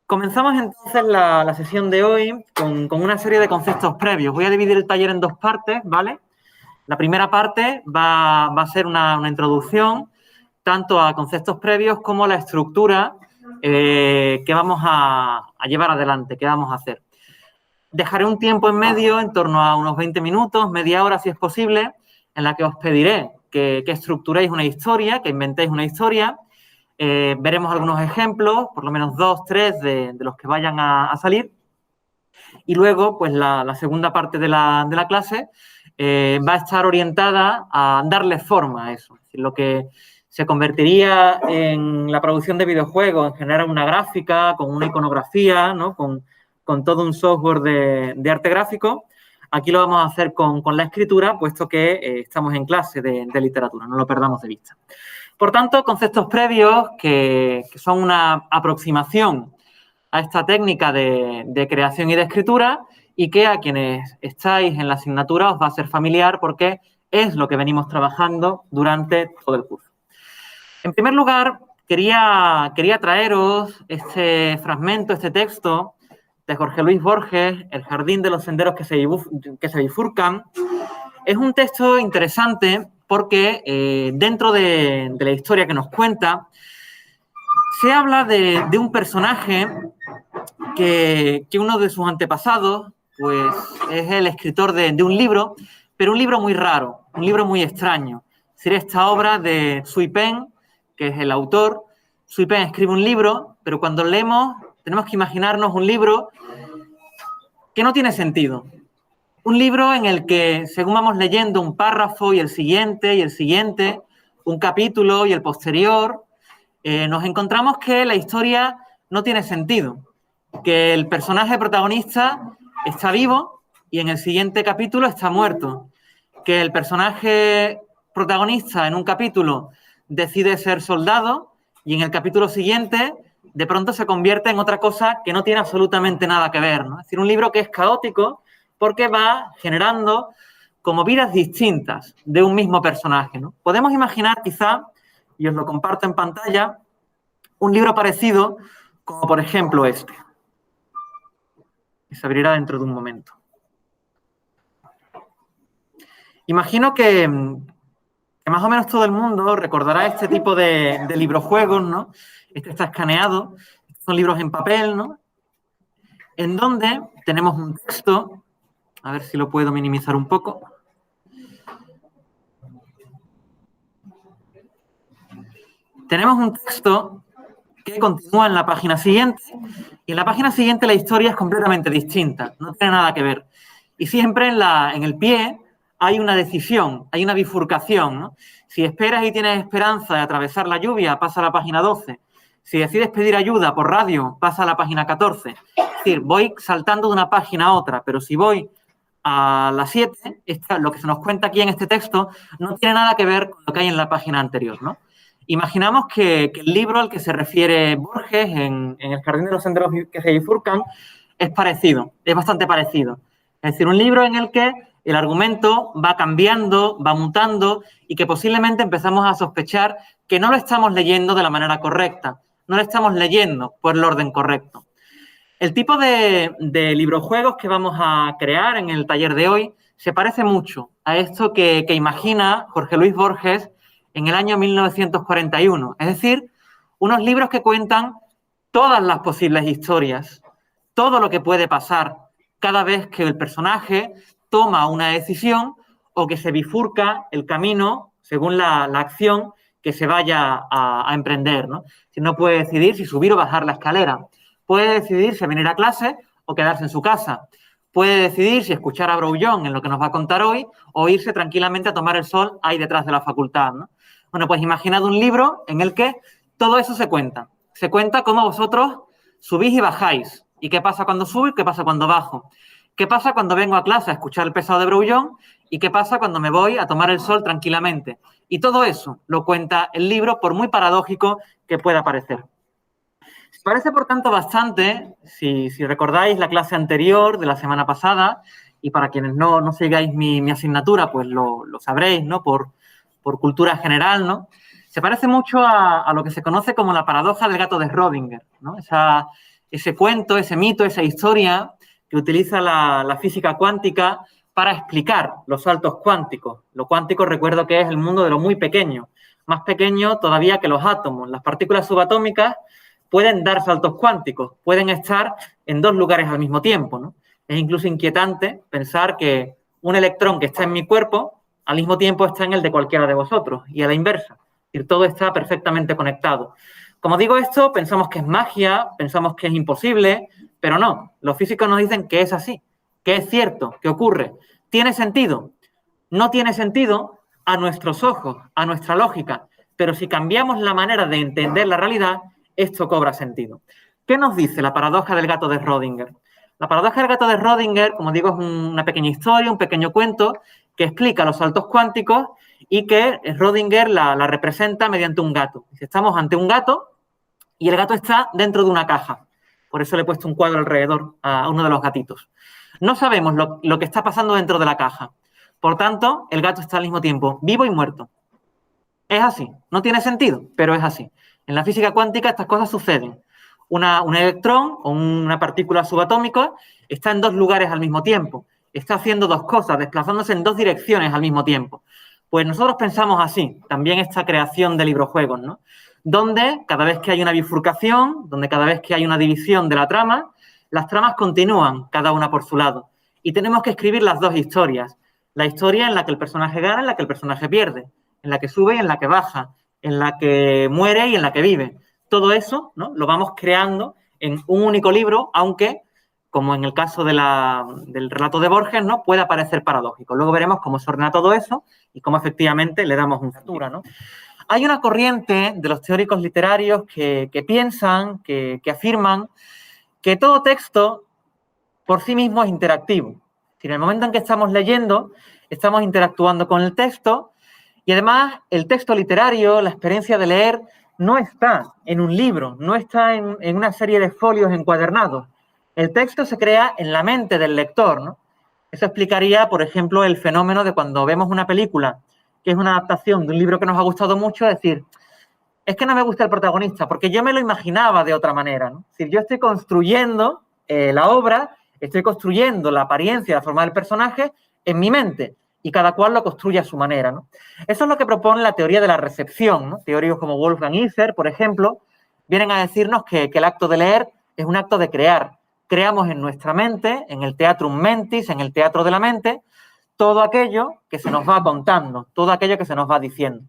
Comenzamos entonces la sesión de hoy con una serie de conceptos previos. Voy a dividir el taller en dos partes, ¿vale? La primera parte va a ser una introducción tanto a conceptos previos como a la estructura que vamos a llevar adelante, que vamos a hacer. Dejaré un tiempo en medio, en torno a unos 20 minutos, media hora si es posible, en la que os pediré que estructuréis una historia, que inventéis una historia. Veremos algunos ejemplos, por lo menos 2, 3 de los que vayan a salir. Y luego, pues la segunda parte de la clase va a estar orientada a darle forma a eso. Es decir, lo que se convertiría en la producción de videojuegos, en generar una gráfica, con una iconografía, ¿no? con todo un software de arte gráfico. Aquí lo vamos a hacer con la escritura, puesto que estamos en clase de literatura, no lo perdamos de vista. Por tanto, conceptos previos que son una aproximación a esta técnica de creación y de escritura y que a quienes estáis en la asignatura os va a ser familiar porque es lo que venimos trabajando durante todo el curso. En primer lugar, quería traeros este fragmento, este texto de Jorge Luis Borges, El jardín de los senderos que se bifurcan. Es un texto interesante porque dentro de la historia que nos cuenta, se habla de un personaje que uno de sus antepasados pues, es el escritor de un libro, pero un libro muy raro, un libro muy extraño. Sería esta obra de Sui Pen, que es el autor. Sui Pen escribe un libro, pero cuando leemos tenemos que imaginarnos un libro que no tiene sentido. Un libro en el que, según vamos leyendo un párrafo y el siguiente, un capítulo y el posterior, nos encontramos que la historia no tiene sentido, que el personaje protagonista está vivo y en el siguiente capítulo está muerto, que el personaje protagonista en un capítulo decide ser soldado y en el capítulo siguiente de pronto se convierte en otra cosa que no tiene absolutamente nada que ver, ¿no? Es decir, un libro que es caótico porque va generando como vidas distintas de un mismo personaje, ¿no? Podemos imaginar quizá, y os lo comparto en pantalla, un libro parecido como por ejemplo este, que se abrirá dentro de un momento. Imagino que más o menos todo el mundo recordará este tipo de librojuegos, ¿no? Este está escaneado, son libros en papel, ¿no? En donde tenemos un texto, a ver si lo puedo minimizar un poco. Tenemos un texto que continúa en la página siguiente y en la página siguiente la historia es completamente distinta, no tiene nada que ver. Y siempre en el pie hay una decisión, hay una bifurcación, ¿no? Si esperas y tienes esperanza de atravesar la lluvia, pasa a la página 12. Si decides pedir ayuda por radio, pasa a la página 14. Es decir, voy saltando de una página a otra, pero si voy a la 7, lo que se nos cuenta aquí en este texto no tiene nada que ver con lo que hay en la página anterior, ¿no? Imaginamos que el libro al que se refiere Borges en El jardín de los senderos que se bifurcan es parecido, es bastante parecido. Es decir, un libro en el que el argumento va cambiando, va mutando y que posiblemente empezamos a sospechar que no lo estamos leyendo de la manera correcta, no lo estamos leyendo por el orden correcto. El tipo de librojuegos que vamos a crear en el taller de hoy se parece mucho a esto que imagina Jorge Luis Borges en el año 1941. Es decir, unos libros que cuentan todas las posibles historias, todo lo que puede pasar cada vez que el personaje toma una decisión o que se bifurca el camino según la acción que se vaya a emprender, ¿no? Si no puede decidir si subir o bajar la escalera. Puede decidir si venir a clase o quedarse en su casa. Puede decidir si escuchar a Brouillon en lo que nos va a contar hoy o irse tranquilamente a tomar el sol ahí detrás de la facultad, ¿no? Bueno, pues imaginad un libro en el que todo eso se cuenta. Se cuenta cómo vosotros subís y bajáis. ¿Y qué pasa cuando subo y qué pasa cuando bajo? ¿Qué pasa cuando vengo a clase a escuchar el pesado de Brouillon? ¿Y qué pasa cuando me voy a tomar el sol tranquilamente? Y todo eso lo cuenta el libro, por muy paradójico que pueda parecer. Parece, por tanto, bastante, si recordáis la clase anterior de la semana pasada, y para quienes no sigáis mi asignatura, pues lo sabréis, ¿no? Por cultura general, ¿no? Se parece mucho a lo que se conoce como la paradoja del gato de Schrödinger, ¿no? Esa ese cuento, ese mito, esa historia que utiliza la física cuántica para explicar los saltos cuánticos. Lo cuántico, recuerdo que es el mundo de lo muy pequeño, más pequeño todavía que los átomos. Las partículas subatómicas pueden dar saltos cuánticos, pueden estar en dos lugares al mismo tiempo, ¿no? Es incluso inquietante pensar que un electrón que está en mi cuerpo al mismo tiempo está en el de cualquiera de vosotros y a la inversa. Es decir, todo está perfectamente conectado. Como digo esto, pensamos que es magia, pensamos que es imposible, pero no. Los físicos nos dicen que es así, que es cierto, que ocurre. ¿Tiene sentido? No tiene sentido a nuestros ojos, a nuestra lógica, pero si cambiamos la manera de entender la realidad, esto cobra sentido. ¿Qué nos dice la paradoja del gato de Schrödinger? La paradoja del gato de Schrödinger, como digo, es una pequeña historia, un pequeño cuento que explica los saltos cuánticos y que Schrödinger la representa mediante un gato. Estamos ante un gato y el gato está dentro de una caja. Por eso le he puesto un cuadro alrededor a uno de los gatitos. No sabemos lo que está pasando dentro de la caja. Por tanto, el gato está al mismo tiempo vivo y muerto. Es así. No tiene sentido, pero es así. En la física cuántica estas cosas suceden. Un electrón o una partícula subatómica está en dos lugares al mismo tiempo. Está haciendo dos cosas, desplazándose en dos direcciones al mismo tiempo. Pues nosotros pensamos así, también esta creación de librojuegos, ¿no? Donde cada vez que hay una bifurcación, donde cada vez que hay una división de la trama, las tramas continúan, cada una por su lado. Y tenemos que escribir las dos historias. La historia en la que el personaje gana, en la que el personaje pierde, en la que sube y en la que baja, en la que muere y en la que vive. Todo eso, ¿no?, lo vamos creando en un único libro, aunque, como en el caso del relato de Borges, ¿no?, pueda parecer paradójico. Luego veremos cómo se ordena todo eso y cómo efectivamente le damos una estructura, ¿no? Hay una corriente de los teóricos literarios que piensan, que afirman que todo texto por sí mismo es interactivo. En el momento en que estamos leyendo, estamos interactuando con el texto y además el texto literario, la experiencia de leer, no está en un libro, no está en una serie de folios encuadernados. El texto se crea en la mente del lector, ¿no? Eso explicaría, por ejemplo, el fenómeno de cuando vemos una película que es una adaptación de un libro que nos ha gustado mucho, es decir, es que no me gusta el protagonista, porque yo me lo imaginaba de otra manera, ¿no? Es decir, yo estoy construyendo la obra, estoy construyendo la apariencia, la forma del personaje en mi mente, y cada cual lo construye a su manera, ¿no? Eso es lo que propone la teoría de la recepción, ¿no? Teóricos como Wolfgang Isser, por ejemplo, vienen a decirnos que el acto de leer es un acto de crear. Creamos en nuestra mente, en el teatrum mentis, en el teatro de la mente, todo aquello que se nos va contando, todo aquello que se nos va diciendo.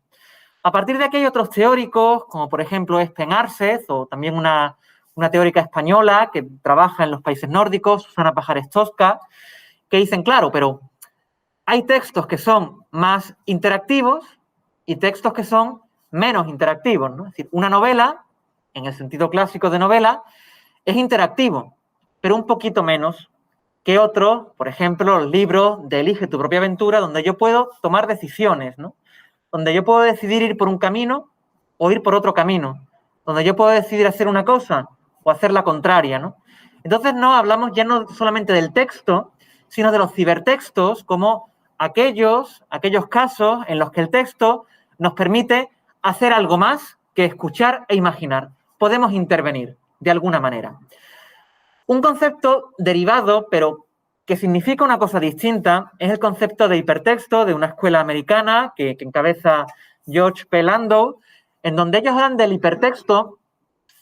A partir de aquí hay otros teóricos, como por ejemplo Espen Arsez, o también una teórica española que trabaja en los países nórdicos, Susana Pajares Tosca, que dicen, claro, pero hay textos que son más interactivos y textos que son menos interactivos, ¿no? Es decir, una novela, en el sentido clásico de novela, es interactivo, pero un poquito menos que otros, por ejemplo, los libros de Elige tu propia aventura, donde yo puedo tomar decisiones, ¿no? Donde yo puedo decidir ir por un camino o ir por otro camino, donde yo puedo decidir hacer una cosa o hacer la contraria, ¿no? Entonces no hablamos ya no solamente del texto, sino de los cibertextos como aquellos casos en los que el texto nos permite hacer algo más que escuchar e imaginar. Podemos intervenir de alguna manera. Un concepto derivado, pero que significa una cosa distinta, es el concepto de hipertexto de una escuela americana que encabeza George P. Landau, en donde ellos hablan del hipertexto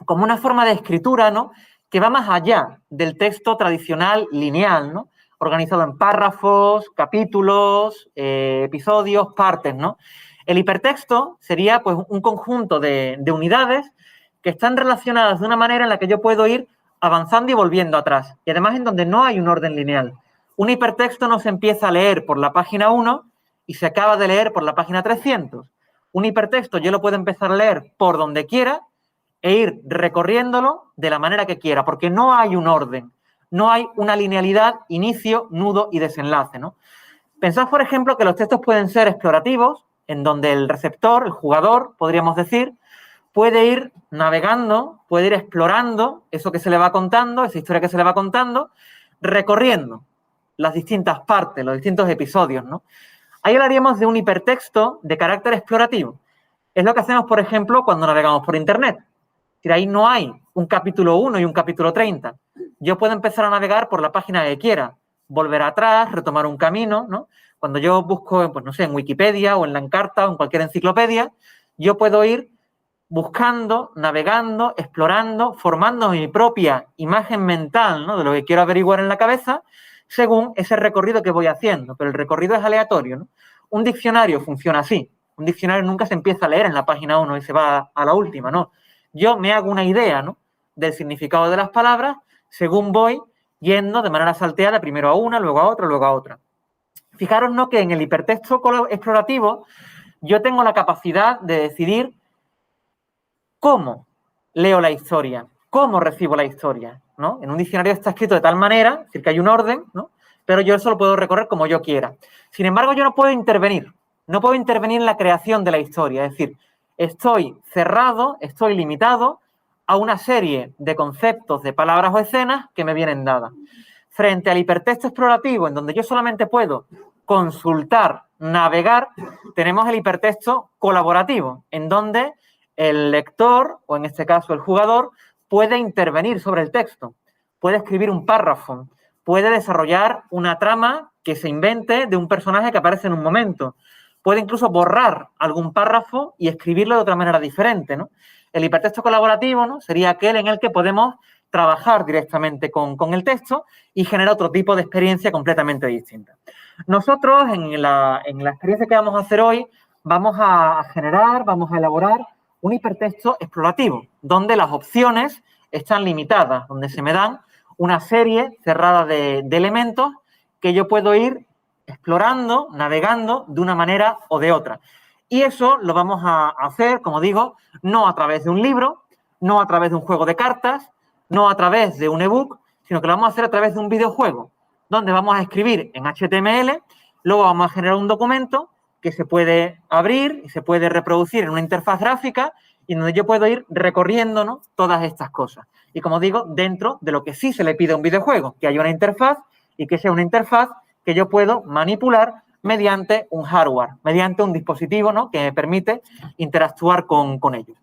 como una forma de escritura, ¿no?, que va más allá del texto tradicional lineal, ¿no?, organizado en párrafos, capítulos, episodios, partes, ¿no? El hipertexto sería pues un conjunto de unidades que están relacionadas de una manera en la que yo puedo ir avanzando y volviendo atrás. Y además en donde no hay un orden lineal. Un hipertexto no se empieza a leer por la página 1 y se acaba de leer por la página 300. Un hipertexto yo lo puedo empezar a leer por donde quiera e ir recorriéndolo de la manera que quiera, porque no hay un orden, no hay una linealidad, inicio, nudo y desenlace, ¿no? Pensad, por ejemplo, que los textos pueden ser explorativos, en donde el receptor, el jugador, podríamos decir, puede ir navegando, puede ir explorando eso que se le va contando, esa historia que se le va contando, recorriendo las distintas partes, los distintos episodios, ¿no? Ahí hablaríamos de un hipertexto de carácter explorativo. Es lo que hacemos, por ejemplo, cuando navegamos por Internet. Es decir, ahí no hay un capítulo 1 y un capítulo 30. Yo puedo empezar a navegar por la página que quiera, volver atrás, retomar un camino, ¿no? Cuando yo busco, pues no sé, en Wikipedia o en la Encarta o en cualquier enciclopedia, yo puedo ir buscando, navegando, explorando, formando mi propia imagen mental, ¿no? De lo que quiero averiguar en la cabeza, según ese recorrido que voy haciendo. Pero el recorrido es aleatorio, ¿no? Un diccionario funciona así. Un diccionario nunca se empieza a leer en la página 1 y se va a la última, ¿no? Yo me hago una idea, ¿no?, del significado de las palabras según voy yendo de manera salteada primero a una, luego a otra, luego a otra. Fijaros, ¿no?, que en el hipertexto explorativo yo tengo la capacidad de decidir cómo leo la historia, cómo recibo la historia, ¿no? En un diccionario está escrito de tal manera, es decir, que hay un orden, ¿no?, pero yo eso lo puedo recorrer como yo quiera. Sin embargo, yo no puedo intervenir en la creación de la historia, es decir, estoy cerrado, estoy limitado a una serie de conceptos, de palabras o escenas que me vienen dadas. Frente al hipertexto explorativo, en donde yo solamente puedo consultar, navegar, tenemos el hipertexto colaborativo, en donde el lector, o en este caso el jugador, puede intervenir sobre el texto, puede escribir un párrafo, puede desarrollar una trama que se invente de un personaje que aparece en un momento, puede incluso borrar algún párrafo y escribirlo de otra manera diferente, ¿no? El hipertexto colaborativo, ¿no?, sería aquel en el que podemos trabajar directamente con el texto y generar otro tipo de experiencia completamente distinta. Nosotros, en la experiencia que vamos a hacer hoy, vamos a generar, vamos a elaborar un hipertexto explorativo, donde las opciones están limitadas, donde se me dan una serie cerrada de elementos que yo puedo ir explorando, navegando de una manera o de otra. Y eso lo vamos a hacer, como digo, no a través de un libro, no a través de un juego de cartas, no a través de un ebook, sino que lo vamos a hacer a través de un videojuego, donde vamos a escribir en HTML, luego vamos a generar un documento que se puede abrir y se puede reproducir en una interfaz gráfica y donde yo puedo ir recorriendo, ¿no?, todas estas cosas. Y como digo, dentro de lo que sí se le pide a un videojuego, que haya una interfaz y que sea una interfaz que yo puedo manipular mediante un hardware, mediante un dispositivo, ¿no?, que me permite interactuar con ellos.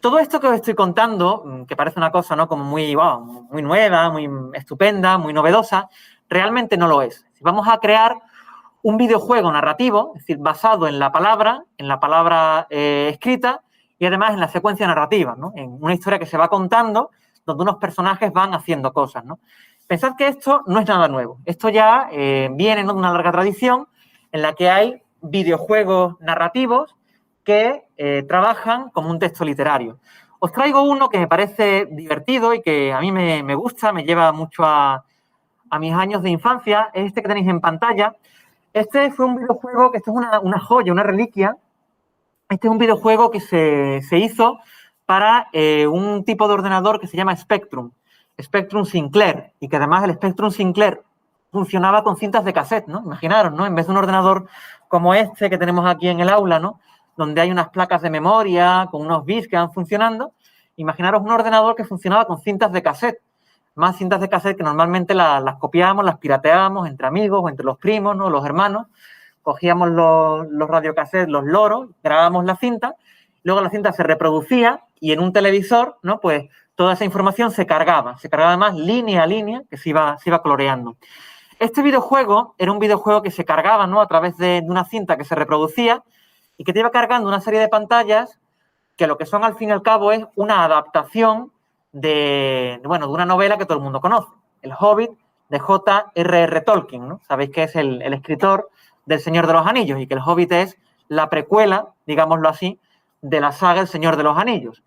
Todo esto que os estoy contando, que parece una cosa, ¿no?, como muy, wow, muy nueva, muy estupenda, muy novedosa, realmente no lo es. Si vamos a crear un videojuego narrativo, es decir, basado en la palabra escrita y además en la secuencia narrativa, ¿no?, en una historia que se va contando donde unos personajes van haciendo cosas, ¿no? Pensad que esto no es nada nuevo. Esto ya viene, ¿no?, de una larga tradición en la que hay videojuegos narrativos que trabajan como un texto literario. Os traigo uno que me parece divertido y que a mí me gusta, me lleva mucho a mis años de infancia. Es este que tenéis en pantalla. Este fue un videojuego que esto es una joya, una reliquia. Este es un videojuego que se hizo para un tipo de ordenador que se llama Spectrum Sinclair, y que además el Spectrum Sinclair funcionaba con cintas de cassette, ¿no? Imaginaros, ¿no?, en vez de un ordenador como este que tenemos aquí en el aula, ¿no?, donde hay unas placas de memoria con unos bits que van funcionando, imaginaros un ordenador que funcionaba con cintas de cassette, más cintas de cassette que normalmente las copiábamos, las pirateábamos entre amigos o entre los primos, ¿no?, los hermanos. Cogíamos los radiocassettes, los loros, grabábamos la cinta, luego la cinta se reproducía y en un televisor, ¿no?, pues toda esa información se cargaba además línea a línea que se iba coloreando. Este videojuego era un videojuego que se cargaba, ¿no?, a través de una cinta que se reproducía y que te iba cargando una serie de pantallas que lo que son al fin y al cabo es una adaptación de una novela que todo el mundo conoce, El Hobbit, de J.R.R. Tolkien, ¿no? Sabéis que es el escritor del Señor de los Anillos y que El Hobbit es la precuela, digámoslo así, de la saga El Señor de los Anillos.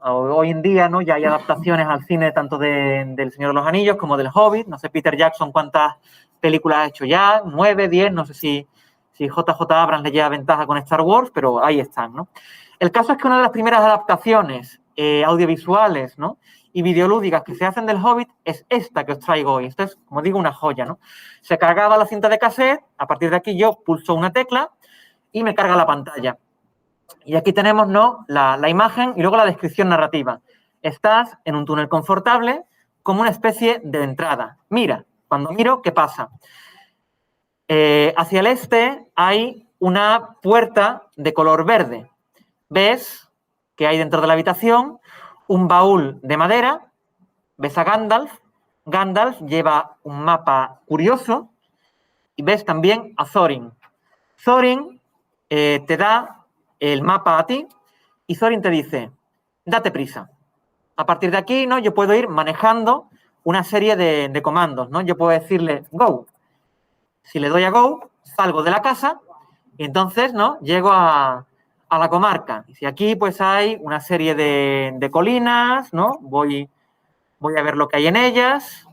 Hoy en día, ¿no?, ya hay adaptaciones al cine tanto del Señor de los Anillos como del Hobbit. No sé, Peter Jackson cuántas películas ha hecho ya, 9, 10, no sé si J.J. Abrams le lleva ventaja con Star Wars, pero ahí están, ¿no? El caso es que una de las primeras adaptaciones audiovisuales, ¿no?, y videolúdicas que se hacen del Hobbit es esta que os traigo hoy. Esto es, como digo, una joya, ¿no? Se cargaba la cinta de cassette, a partir de aquí yo pulso una tecla y me carga la pantalla. Y aquí tenemos, ¿no?, la imagen y luego la descripción narrativa. Estás en un túnel confortable como una especie de entrada. Mira, cuando miro, ¿qué pasa? Hacia el este hay una puerta de color verde. Ves que hay dentro de la habitación un baúl de madera, ves a Gandalf, Gandalf lleva un mapa curioso y ves también a Thorin. Thorin te da el mapa a ti y Thorin te dice, date prisa. A partir de aquí, ¿no? Yo puedo ir manejando una serie de comandos, ¿no? Yo puedo decirle go. Si le doy a go, salgo de la casa y entonces, ¿no? Llego a la comarca. Y si aquí, pues, hay una serie de colinas, ¿no? Voy a ver lo que hay en ellas.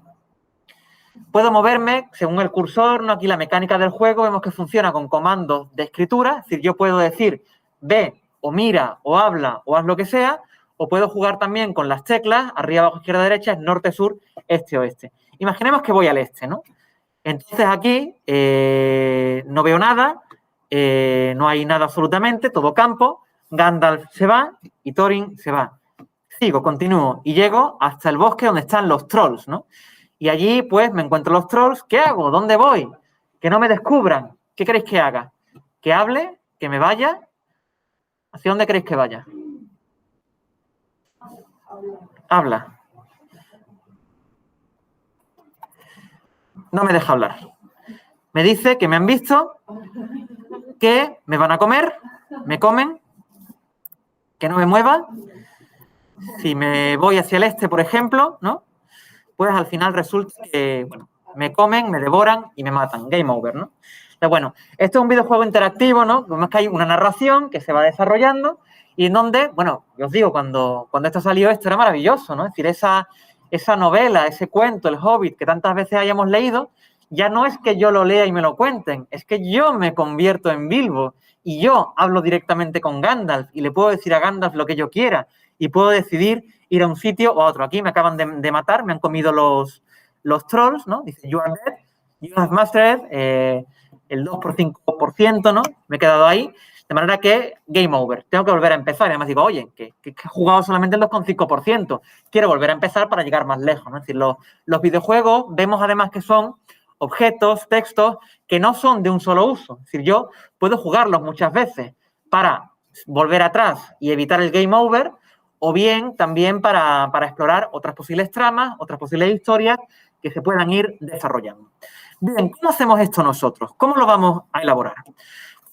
Puedo moverme según el cursor, ¿no? Aquí la mecánica del juego vemos que funciona con comandos de escritura, es decir, yo puedo decir ve o mira o habla o haz lo que sea, o puedo jugar también con las teclas, arriba, abajo, izquierda, derecha, norte, sur, este, oeste. Imaginemos que voy al este, ¿no? Entonces aquí no veo nada, no hay nada absolutamente, todo campo, Gandalf se va y Thorin se va. Sigo, continúo y llego hasta el bosque donde están los trolls, ¿no? Y allí, pues, me encuentro los trolls. ¿Qué hago? ¿Dónde voy? Que no me descubran. ¿Qué queréis que haga? ¿Que hable? ¿Que me vaya? ¿Hacia dónde queréis que vaya? Habla. No me deja hablar. Me dice que me han visto, que me van a comer, me comen, que no me mueva. Si me voy hacia el este, por ejemplo, ¿no? Pues al final resulta que, bueno, me comen, me devoran y me matan. Game over, ¿no? Entonces, bueno, esto es un videojuego interactivo, ¿no? Vemos que hay una narración que se va desarrollando y en donde, bueno, yo os digo, cuando esto salió, esto era maravilloso, ¿no? Es decir, esa novela, ese cuento, El Hobbit, que tantas veces hayamos leído, ya no es que yo lo lea y me lo cuenten, es que yo me convierto en Bilbo y yo hablo directamente con Gandalf y le puedo decir a Gandalf lo que yo quiera y puedo decidir ir a un sitio o a otro. Aquí me acaban de matar, me han comido los trolls, ¿no? Dice, you are dead, you have mastered el 2 por 5%, ¿no? Me he quedado ahí, de manera que game over, tengo que volver a empezar. Y además digo, oye, que he jugado solamente el 2,5%, quiero volver a empezar para llegar más lejos, ¿no? Es decir, los videojuegos vemos además que son objetos, textos, que no son de un solo uso. Es decir, yo puedo jugarlos muchas veces para volver atrás y evitar el game over, o bien también para explorar otras posibles tramas, otras posibles historias que se puedan ir desarrollando. Bien, ¿cómo hacemos esto nosotros? ¿Cómo lo vamos a elaborar?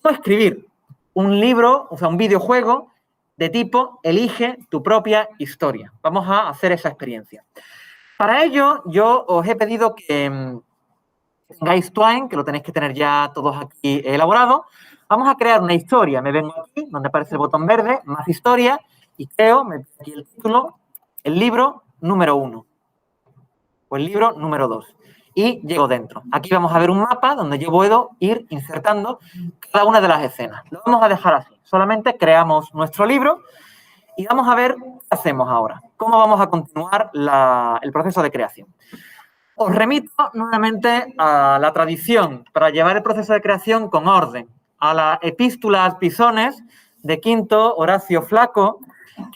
¿Cómo escribir un libro, o sea, un videojuego de tipo elige tu propia historia? Vamos a hacer esa experiencia. Para ello, yo os he pedido que tengáis Twine, que lo tenéis que tener ya todos aquí elaborado. Vamos a crear una historia. Me vengo aquí, donde aparece el botón verde, más historia, y creo, me pongo aquí el título, el libro número 1 o el libro número 2. Y llego dentro. Aquí vamos a ver un mapa donde yo puedo ir insertando cada una de las escenas. Lo vamos a dejar así. Solamente creamos nuestro libro y vamos a ver qué hacemos ahora. Cómo vamos a continuar el proceso de creación. Os remito nuevamente a la tradición para llevar el proceso de creación con orden, a la Epístola ad Pisones de Quinto Horacio Flaco,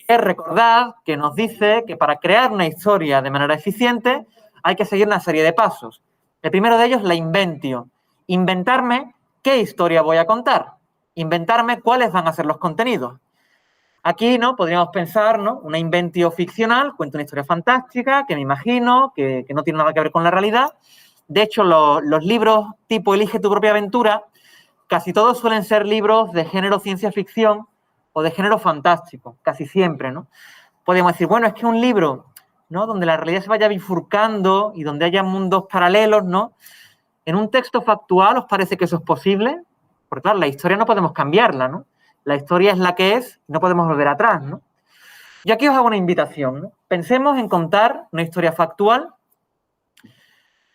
que recordad que nos dice que para crear una historia de manera eficiente hay que seguir una serie de pasos. El primero de ellos, la inventio. Inventarme qué historia voy a contar. Inventarme cuáles van a ser los contenidos. Aquí, ¿no? Podríamos pensar, ¿no? Una inventio ficcional, cuento una historia fantástica, que me imagino, que no tiene nada que ver con la realidad. De hecho, los libros tipo Elige tu propia aventura, casi todos suelen ser libros de género ciencia ficción o de género fantástico, casi siempre, ¿no? Podríamos decir, bueno, es que un libro, ¿no? Donde la realidad se vaya bifurcando y donde haya mundos paralelos, ¿no? En un texto factual, ¿os parece que eso es posible? Porque, claro, la historia no podemos cambiarla, ¿no? La historia es la que es, no podemos volver atrás, ¿no? Y aquí os hago una invitación, ¿no? Pensemos en contar una historia factual,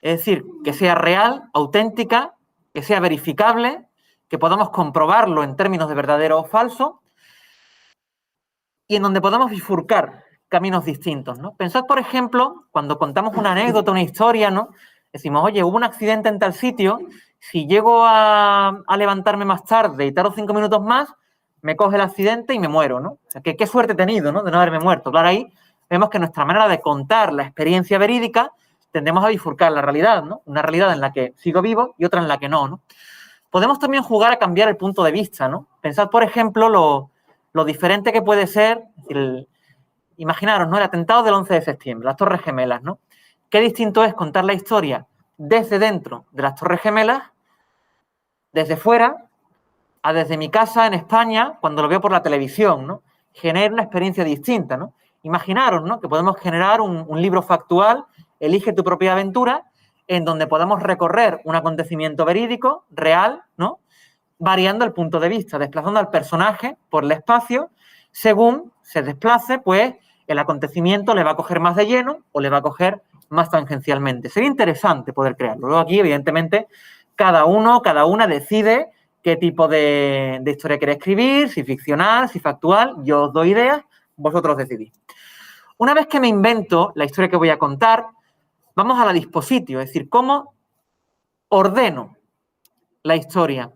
es decir, que sea real, auténtica, que sea verificable, que podamos comprobarlo en términos de verdadero o falso, y en donde podamos bifurcar caminos distintos, ¿no? Pensad, por ejemplo, cuando contamos una anécdota, una historia, ¿no? Decimos, oye, hubo un accidente en tal sitio, si llego a levantarme más tarde y tardo 5 minutos más, me coge el accidente y me muero, ¿no? O sea, que qué suerte he tenido, ¿no? De no haberme muerto. Claro, ahí vemos que nuestra manera de contar la experiencia verídica tendemos a bifurcar la realidad, ¿no? Una realidad en la que sigo vivo y otra en la que no, ¿no? Podemos también jugar a cambiar el punto de vista, ¿no? Pensad, por ejemplo, lo diferente que puede ser imaginaros, ¿no? El atentado del 11 de septiembre, las Torres Gemelas, ¿no? Qué distinto es contar la historia desde dentro de las Torres Gemelas, desde fuera, a desde mi casa en España, cuando lo veo por la televisión, ¿no? Genera una experiencia distinta, ¿no? Imaginaros, ¿no? Que podemos generar un libro factual, Elige tu propia aventura, en donde podamos recorrer un acontecimiento verídico, real, ¿no? Variando el punto de vista, desplazando al personaje por el espacio, según se desplace, pues el acontecimiento le va a coger más de lleno o le va a coger más tangencialmente. Sería interesante poder crearlo. Luego aquí, evidentemente, cada uno, cada una decide qué tipo de historia quiere escribir, si ficcional, si factual. Yo os doy ideas, vosotros decidís. Una vez que me invento la historia que voy a contar, vamos a la dispositio, es decir, cómo ordeno la historia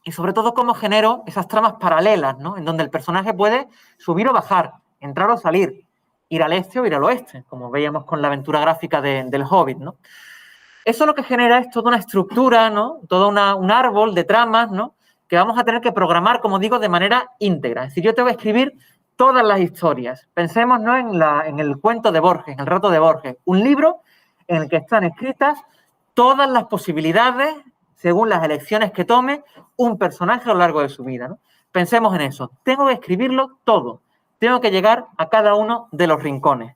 y sobre todo cómo genero esas tramas paralelas, ¿no? En donde el personaje puede subir o bajar, entrar o salir, ir al este o ir al oeste, como veíamos con la aventura gráfica del Hobbit, ¿no? Eso lo que genera es toda una estructura, ¿no? Todo un árbol de tramas, ¿no? Que vamos a tener que programar, como digo, de manera íntegra. Es decir, yo te voy a escribir todas las historias. Pensemos, ¿no? En el cuento de Borges, en el relato de Borges. Un libro en el que están escritas todas las posibilidades, según las elecciones que tome un personaje a lo largo de su vida, ¿no? Pensemos en eso. Tengo que escribirlo todo. Tengo que llegar a cada uno de los rincones.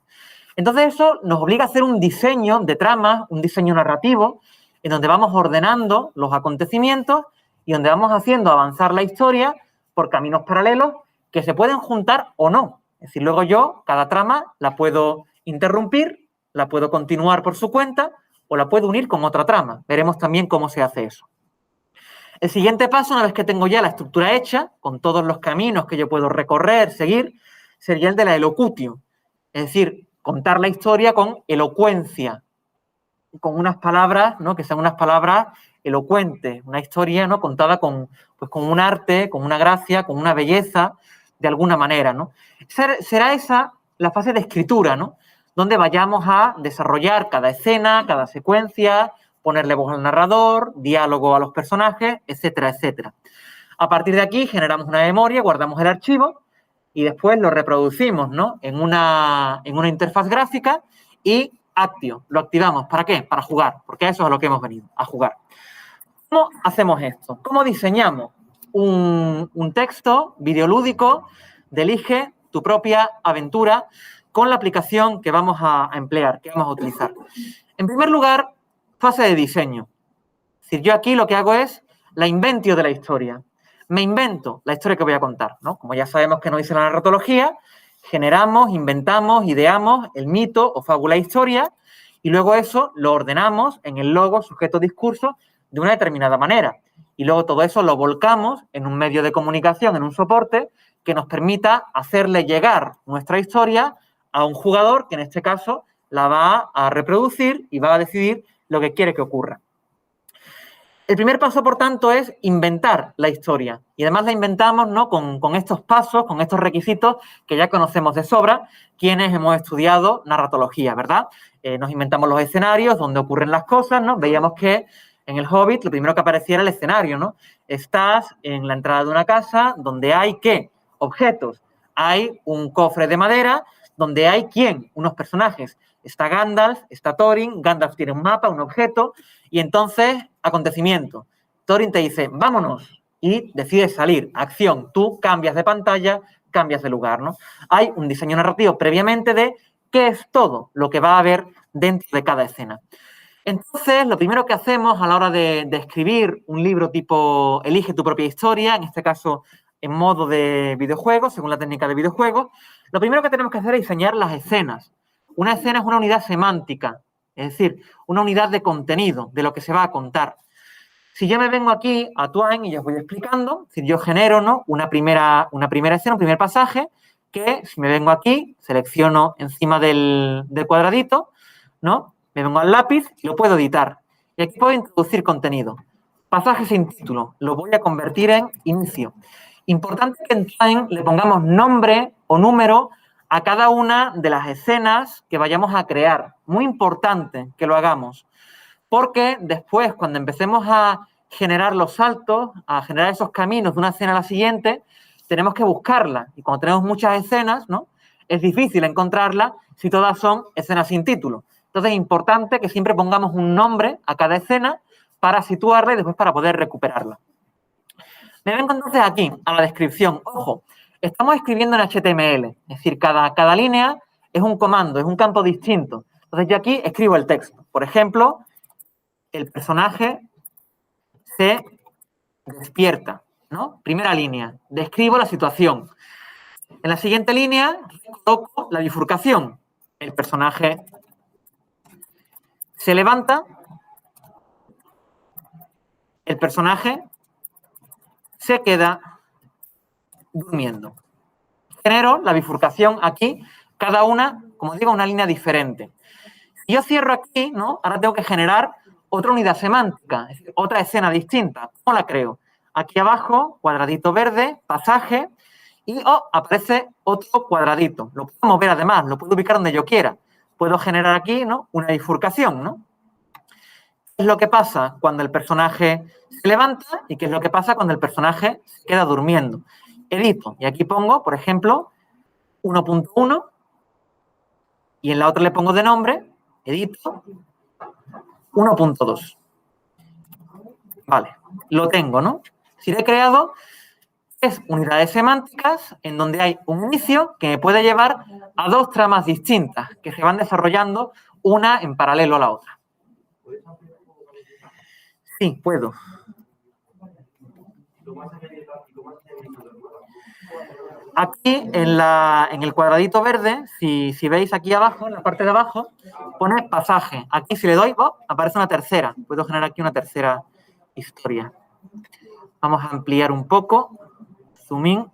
Entonces eso nos obliga a hacer un diseño de tramas, un diseño narrativo, en donde vamos ordenando los acontecimientos y donde vamos haciendo avanzar la historia por caminos paralelos que se pueden juntar o no. Es decir, luego yo, cada trama, la puedo interrumpir, la puedo continuar por su cuenta o la puedo unir con otra trama. Veremos también cómo se hace eso. El siguiente paso, una vez que tengo ya la estructura hecha, con todos los caminos que yo puedo recorrer, seguir, sería el de la elocutio. Es decir, contar la historia con elocuencia, con unas palabras, ¿no? Que sean unas palabras elocuentes, una historia, ¿no? Contada con un arte, con una gracia, con una belleza, de alguna manera, ¿no? Será esa la fase de escritura, ¿no? Donde vayamos a desarrollar cada escena, cada secuencia, ponerle voz al narrador, diálogo a los personajes, etcétera, etcétera. A partir de aquí generamos una memoria, guardamos el archivo y después lo reproducimos, ¿no? En una interfaz gráfica y Actio, lo activamos. ¿Para qué? Para jugar, porque eso es a lo que hemos venido, a jugar. ¿Cómo hacemos esto? ¿Cómo diseñamos un texto videolúdico de Elige tu propia aventura con la aplicación que vamos a emplear, que vamos a utilizar? En primer lugar, fase de diseño. Es decir, yo aquí lo que hago es la inventio de la historia. Me invento la historia que voy a contar, ¿no? Como ya sabemos que nos dice la narratología, generamos, inventamos, ideamos el mito o fábula historia y luego eso lo ordenamos en el logo, sujeto, discurso de una determinada manera. Y luego todo eso lo volcamos en un medio de comunicación, en un soporte que nos permita hacerle llegar nuestra historia a un jugador que en este caso la va a reproducir y va a decidir lo que quiere que ocurra. El primer paso, por tanto, es inventar la historia. Y además la inventamos, ¿no? con estos pasos, con estos requisitos que ya conocemos de sobra quienes hemos estudiado narratología, ¿verdad? Nos inventamos los escenarios donde ocurren las cosas, ¿no? Veíamos que en el Hobbit lo primero que aparecía era el escenario, ¿no? Estás en la entrada de una casa donde hay, ¿qué? Objetos. Hay un cofre de madera donde hay, ¿quién? Unos personajes. Está Gandalf, está Thorin, Gandalf tiene un mapa, un objeto, y entonces, acontecimiento. Thorin te dice, vámonos, y decides salir. Acción, tú cambias de pantalla, cambias de lugar, ¿no? Hay un diseño narrativo previamente de qué es todo lo que va a haber dentro de cada escena. Entonces, lo primero que hacemos a la hora de escribir un libro tipo Elige tu propia historia, en este caso en modo de videojuego, según la técnica de videojuego, lo primero que tenemos que hacer es diseñar las escenas. Una escena es una unidad semántica, es decir, una unidad de contenido, de lo que se va a contar. Si yo me vengo aquí a Twine y os voy explicando, si yo genero, ¿no? una primera escena, un primer pasaje, que si me vengo aquí, selecciono encima del cuadradito, ¿no? Me vengo al lápiz y lo puedo editar. Y aquí puedo introducir contenido. Pasaje sin título, lo voy a convertir en inicio. Importante que en Twine le pongamos nombre o número a cada una de las escenas que vayamos a crear. Muy importante que lo hagamos, porque después, cuando empecemos a generar los saltos, a generar esos caminos de una escena a la siguiente, tenemos que buscarla. Y cuando tenemos muchas escenas, ¿no? es difícil encontrarla si todas son escenas sin título. Entonces es importante que siempre pongamos un nombre a cada escena para situarla y después para poder recuperarla. Me vengo entonces aquí, a la descripción. Ojo, estamos escribiendo en HTML, es decir, cada línea es un comando, es un campo distinto. Entonces yo aquí escribo el texto. Por ejemplo, el personaje se despierta, ¿no? Primera línea, describo la situación. En la siguiente línea coloco la bifurcación. El personaje se levanta, el personaje se queda durmiendo. Genero la bifurcación aquí, cada una, como digo, una línea diferente. Si yo cierro aquí, ¿no? Ahora tengo que generar otra unidad semántica, es decir, otra escena distinta. ¿Cómo la creo? Aquí abajo, cuadradito verde, pasaje, y aparece otro cuadradito. Lo puedo mover además, lo puedo ubicar donde yo quiera. Puedo generar aquí, ¿no? Una bifurcación, ¿no? ¿Qué es lo que pasa cuando el personaje se levanta y qué es lo que pasa cuando el personaje se queda durmiendo? Edito, y aquí pongo, por ejemplo, 1.1 y en la otra le pongo de nombre, edito, 1.2. Vale, lo tengo, ¿no? Si lo he creado, es unidades semánticas en donde hay un inicio que me puede llevar a dos tramas distintas que se van desarrollando una en paralelo a la otra. Sí, puedo. Aquí en el cuadradito verde, si veis aquí abajo, en la parte de abajo, pone pasaje. Aquí si le doy, aparece una tercera. Puedo generar aquí una tercera historia. Vamos a ampliar un poco. Zoom in.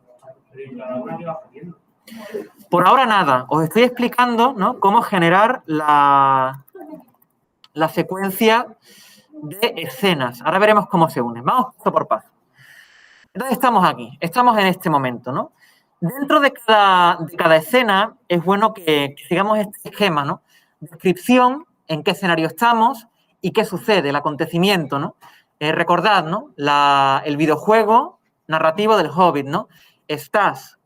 Por ahora nada. Os estoy explicando, ¿no?, cómo generar la secuencia de escenas. Ahora veremos cómo se unen. Vamos paso por paso. Entonces estamos aquí. Estamos en este momento, ¿no? Dentro de cada escena es bueno que sigamos este esquema, ¿no? Descripción, en qué escenario estamos y qué sucede, el acontecimiento, ¿no? Recordad, ¿no?, el videojuego narrativo del Hobbit, ¿no? Estás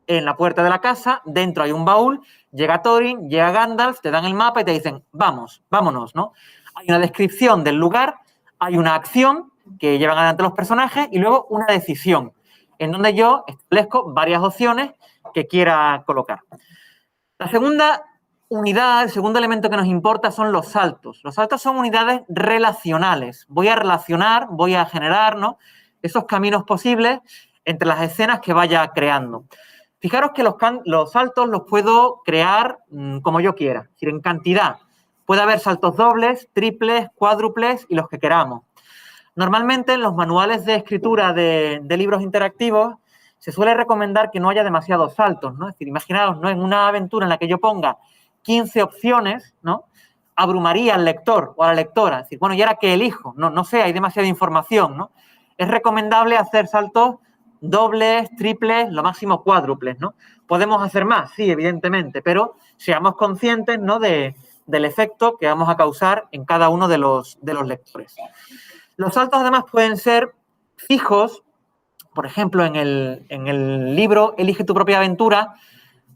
en la puerta de la casa, dentro hay un baúl, llega Thorin, llega Gandalf, te dan el mapa y te dicen, vamos, vámonos, ¿no? Hay una descripción del lugar, hay una acción que llevan adelante los personajes y luego una decisión, en donde yo establezco varias opciones que quiera colocar. La segunda unidad, el segundo elemento que nos importa son los saltos. Los saltos son unidades relacionales. Voy a relacionar, voy a generar, ¿no?, esos caminos posibles entre las escenas que vaya creando. Fijaros que los saltos los puedo crear como yo quiera, es decir, en cantidad. Puede haber saltos dobles, triples, cuádruples y los que queramos. Normalmente en los manuales de escritura de libros interactivos se suele recomendar que no haya demasiados saltos, ¿no? Es decir, imaginaos, ¿no?, en una aventura en la que yo ponga 15 opciones, ¿no?, abrumaría al lector o a la lectora. Es decir, bueno, ¿y ahora qué elijo? No sé, hay demasiada información, ¿no? Es recomendable hacer saltos dobles, triples, lo máximo cuádruples, ¿no? ¿Podemos hacer más? Sí, evidentemente, pero seamos conscientes, ¿no?, del efecto que vamos a causar en cada uno de los lectores. Los saltos, además, pueden ser fijos. Por ejemplo, en el libro Elige tu propia aventura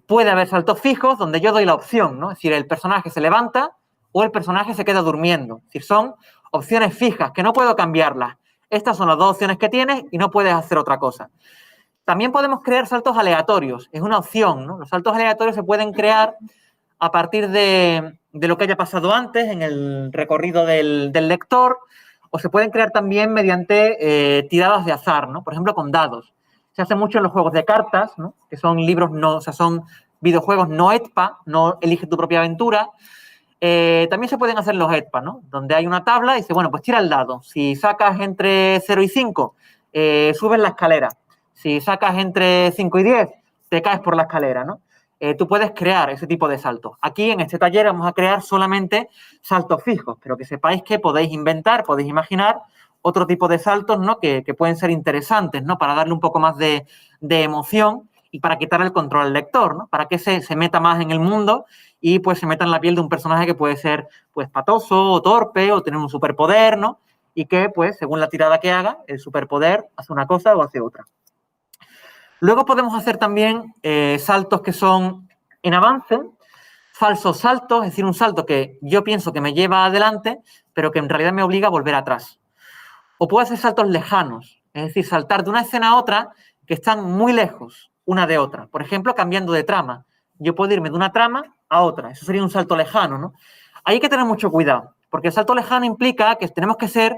puede haber saltos fijos donde yo doy la opción, ¿no? Es decir, el personaje se levanta o el personaje se queda durmiendo. Es decir, son opciones fijas que no puedo cambiarlas. Estas son las dos opciones que tienes y no puedes hacer otra cosa. También podemos crear saltos aleatorios. Es una opción, ¿no? Los saltos aleatorios se pueden crear a partir de lo que haya pasado antes en el recorrido del lector, o se pueden crear también mediante tiradas de azar, ¿no? Por ejemplo, con dados. Se hace mucho en los juegos de cartas, ¿no?, que son libros no, o sea, son videojuegos no EDPA, no Elige tu propia aventura. También se pueden hacer los EDPA, ¿no?, donde hay una tabla y dice, bueno, pues tira el dado. Si sacas entre 0 y 5, subes la escalera. Si sacas entre 5 y 10, te caes por la escalera, ¿no? Tú puedes crear ese tipo de saltos. Aquí, en este taller, vamos a crear solamente saltos fijos, pero que sepáis que podéis inventar, podéis imaginar otro tipo de saltos, ¿no?, que pueden ser interesantes, ¿no?, para darle un poco más de emoción y para quitar el control al lector, ¿no?, para que se meta más en el mundo y pues se meta en la piel de un personaje que puede ser pues patoso o torpe o tener un superpoder, ¿no?, y que pues según la tirada que haga, el superpoder hace una cosa o hace otra. Luego podemos hacer también saltos que son en avance, falsos saltos, es decir, un salto que yo pienso que me lleva adelante, pero que en realidad me obliga a volver atrás. O puedo hacer saltos lejanos, es decir, saltar de una escena a otra que están muy lejos una de otra. Por ejemplo, cambiando de trama. Yo puedo irme de una trama a otra. Eso sería un salto lejano, ¿no? Hay que tener mucho cuidado, porque el salto lejano implica que tenemos que ser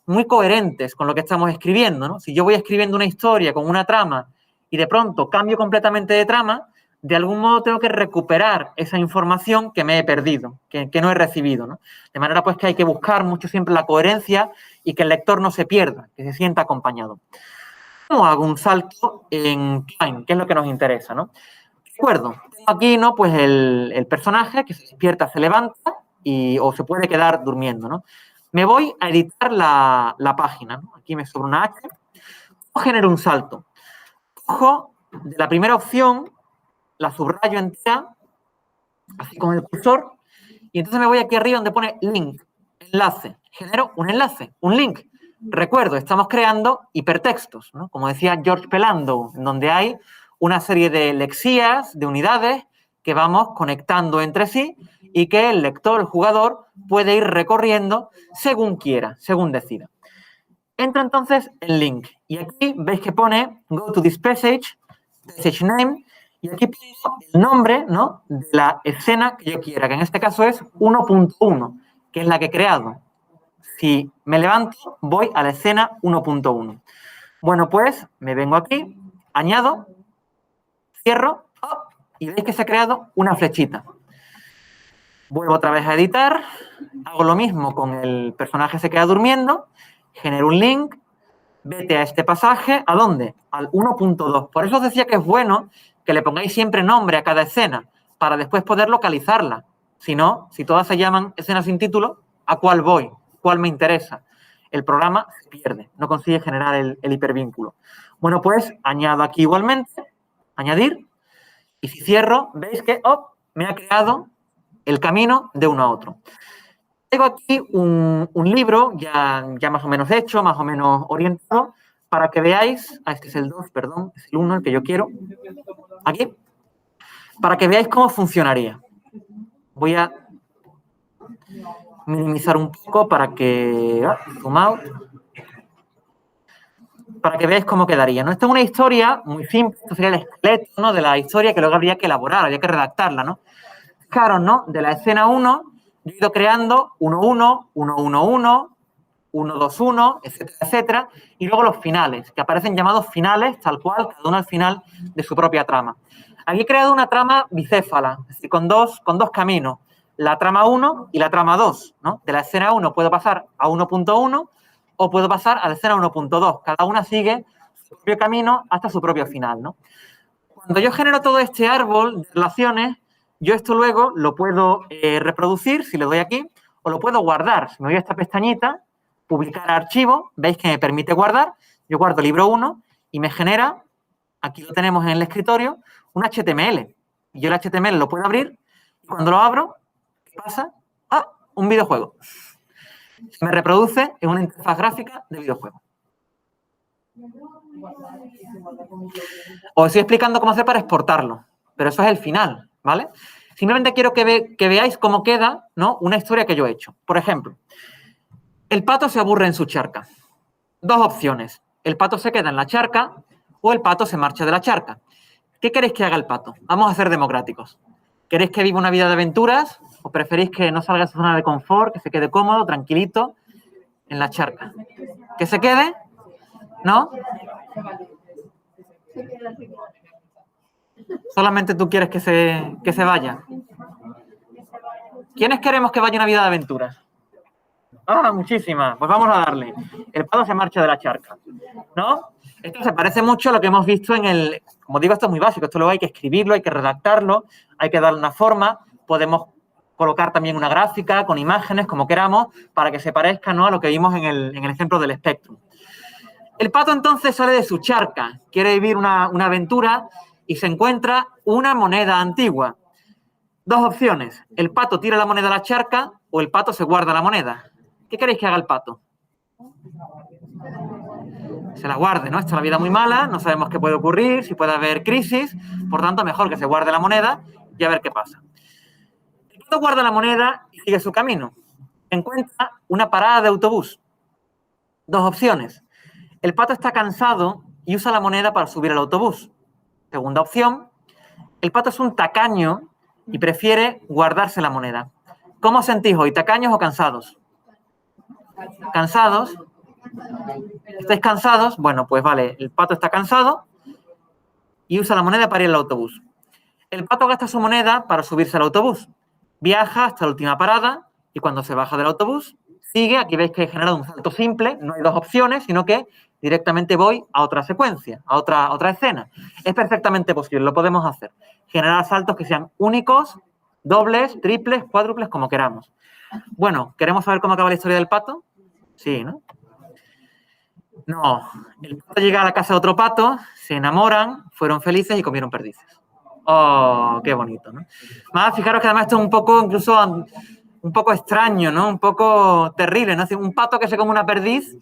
muy coherentes con lo que estamos escribiendo, ¿no? Si yo voy escribiendo una historia con una trama y de pronto cambio completamente de trama, de algún modo tengo que recuperar esa información que me he perdido, que no he recibido, ¿no? De manera pues que hay que buscar mucho siempre la coherencia y que el lector no se pierda, que se sienta acompañado. ¿Cómo hago un salto en time? ¿Qué es lo que nos interesa, no? Recuerdo, tengo aquí, ¿no? Pues el personaje que se despierta, se levanta o se puede quedar durmiendo, ¿no? Me voy a editar la página, ¿no? Aquí me sobra una H. Genero un salto. Cojo de la primera opción, la subrayo entera, así con el cursor, y entonces me voy aquí arriba donde pone link, enlace. Genero un enlace, un link. Recuerdo, estamos creando hipertextos, ¿no? Como decía George Pelandou, en donde hay una serie de lexías, de unidades, que vamos conectando entre sí y que el lector, el jugador, puede ir recorriendo según quiera, según decida. Entro entonces en link y aquí veis que pone go to this passage name, y aquí pongo el nombre, ¿no?, de la escena que yo quiera, que en este caso es 1.1, que es la que he creado. Si me levanto, voy a la escena 1.1. Bueno, pues me vengo aquí, añado, cierro, y veis que se ha creado una flechita. Vuelvo otra vez a editar, hago lo mismo con el personaje se queda durmiendo, genero un link, vete a este pasaje, ¿a dónde? Al 1.2. Por eso os decía que es bueno que le pongáis siempre nombre a cada escena, para después poder localizarla. Si no, si todas se llaman escenas sin título, ¿a cuál voy? ¿Cuál me interesa? El programa se pierde, no consigue generar el hipervínculo. Bueno, pues añado aquí igualmente, añadir, y si cierro, veis que me ha creado el camino de uno a otro. Tengo aquí un libro ya más o menos hecho, más o menos orientado, para que veáis, este es el 2, perdón, es el 1 el que yo quiero, aquí, para que veáis cómo funcionaría. Voy a minimizar un poco para que, zoom out, para que veáis cómo quedaría, ¿no? Esta es una historia muy simple, esto sería el esqueleto, ¿no?, de la historia que luego habría que elaborar, habría que redactarla, ¿no? Fijaros, ¿no?, de la escena 1, yo he ido creando 1-1, 1-1-1, 1-2-1, etcétera, etcétera, y luego los finales, que aparecen llamados finales, tal cual, cada uno al final de su propia trama. Aquí he creado una trama bicéfala, es decir, con dos caminos, la trama 1 y la trama 2, ¿no? De la escena 1 puedo pasar a 1.1 o puedo pasar a la escena 1.2. Cada una sigue su propio camino hasta su propio final, ¿no? Cuando yo genero todo este árbol de relaciones, yo esto luego lo puedo reproducir, si le doy aquí, o lo puedo guardar. Si me voy a esta pestañita, publicar archivo, veis que me permite guardar. Yo guardo libro 1 y me genera, aquí lo tenemos en el escritorio, un HTML. Y yo el HTML lo puedo abrir y cuando lo abro, ¿qué pasa? Un videojuego. Se me reproduce en una interfaz gráfica de videojuego. Os estoy explicando cómo hacer para exportarlo, pero eso es el final, ¿vale? Simplemente quiero que veáis cómo queda, ¿no?, una historia que yo he hecho. Por ejemplo, el pato se aburre en su charca. Dos opciones. El pato se queda en la charca o el pato se marcha de la charca. ¿Qué queréis que haga el pato? Vamos a ser democráticos. ¿Queréis que viva una vida de aventuras o preferís que no salga de su zona de confort, que se quede cómodo, tranquilito, en la charca? ¿Que se quede? ¿No? Solamente tú quieres que se vaya. ¿Quiénes queremos que vaya una vida de aventuras? Muchísimas. Pues vamos a darle. El pato se marcha de la charca, ¿no? Esto se parece mucho a lo que hemos visto en el... Como digo, esto es muy básico. Esto luego hay que escribirlo, hay que redactarlo, hay que darle una forma. Podemos colocar también una gráfica con imágenes, como queramos, para que se parezca, ¿no?, a lo que vimos en el ejemplo del Spectrum. El pato entonces sale de su charca, quiere vivir una aventura y se encuentra una moneda antigua. Dos opciones. El pato tira la moneda a la charca o el pato se guarda la moneda. ¿Qué queréis que haga el pato? Se la guarde, ¿no? Está la vida muy mala, no sabemos qué puede ocurrir, si puede haber crisis, por tanto, mejor que se guarde la moneda y a ver qué pasa. El pato guarda la moneda y sigue su camino. Encuentra una parada de autobús. Dos opciones. El pato está cansado y usa la moneda para subir al autobús. Segunda opción. El pato es un tacaño y prefiere guardarse la moneda. ¿Cómo os sentís hoy? ¿Tacaños o cansados? ¿Cansados? ¿Estáis cansados? Bueno, pues vale, el pato está cansado y usa la moneda para ir al autobús. El pato gasta su moneda para subirse al autobús. Viaja hasta la última parada y cuando se baja del autobús, sigue. Aquí veis que he generado un salto simple, no hay dos opciones, sino que directamente voy a otra secuencia, a otra escena. Es perfectamente posible, lo podemos hacer. Generar saltos que sean únicos, dobles, triples, cuádruples, como queramos. Bueno, ¿queremos saber cómo acaba la historia del pato? Sí, ¿no? No, el pato llega a la casa de otro pato, se enamoran, fueron felices y comieron perdices. Oh, qué bonito, ¿no? Más, fijaros que además esto es un poco, incluso, un poco extraño, ¿no? Un poco terrible, ¿no? Un pato que se come una perdiz,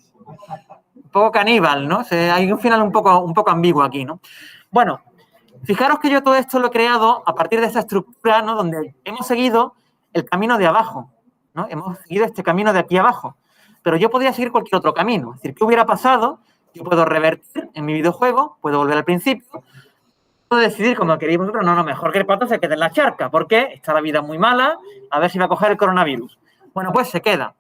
un poco caníbal, ¿no? Hay un final un poco ambiguo aquí, ¿no? Bueno, fijaros que yo todo esto lo he creado a partir de esa estructura, ¿no? Donde hemos seguido el camino de abajo, ¿no? Hemos seguido este camino de aquí abajo. Pero yo podría seguir cualquier otro camino. Es decir, ¿qué hubiera pasado? Yo puedo revertir en mi videojuego, puedo volver al principio, puedo decidir, como queréis vosotros, no, mejor que el pato se quede en la charca, porque está la vida muy mala, a ver si va a coger el coronavirus. Bueno, pues se queda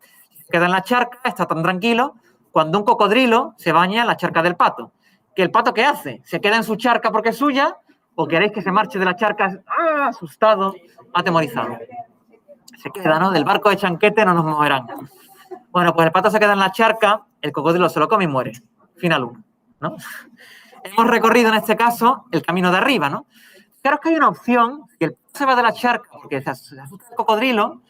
en la charca, está tan tranquilo, cuando un cocodrilo se baña en la charca del pato. ¿Que el pato qué hace? ¿Se queda en su charca porque es suya? ¿O queréis que se marche de la charca asustado, atemorizado? Se queda, ¿no? Del barco de Chanquete no nos moverán. Bueno, pues el pato se queda en la charca, el cocodrilo se lo come y muere. Final 1, ¿no? Hemos recorrido en este caso el camino de arriba, ¿no? Claro que hay una opción, si el pato se va de la charca porque se asusta el cocodrilo,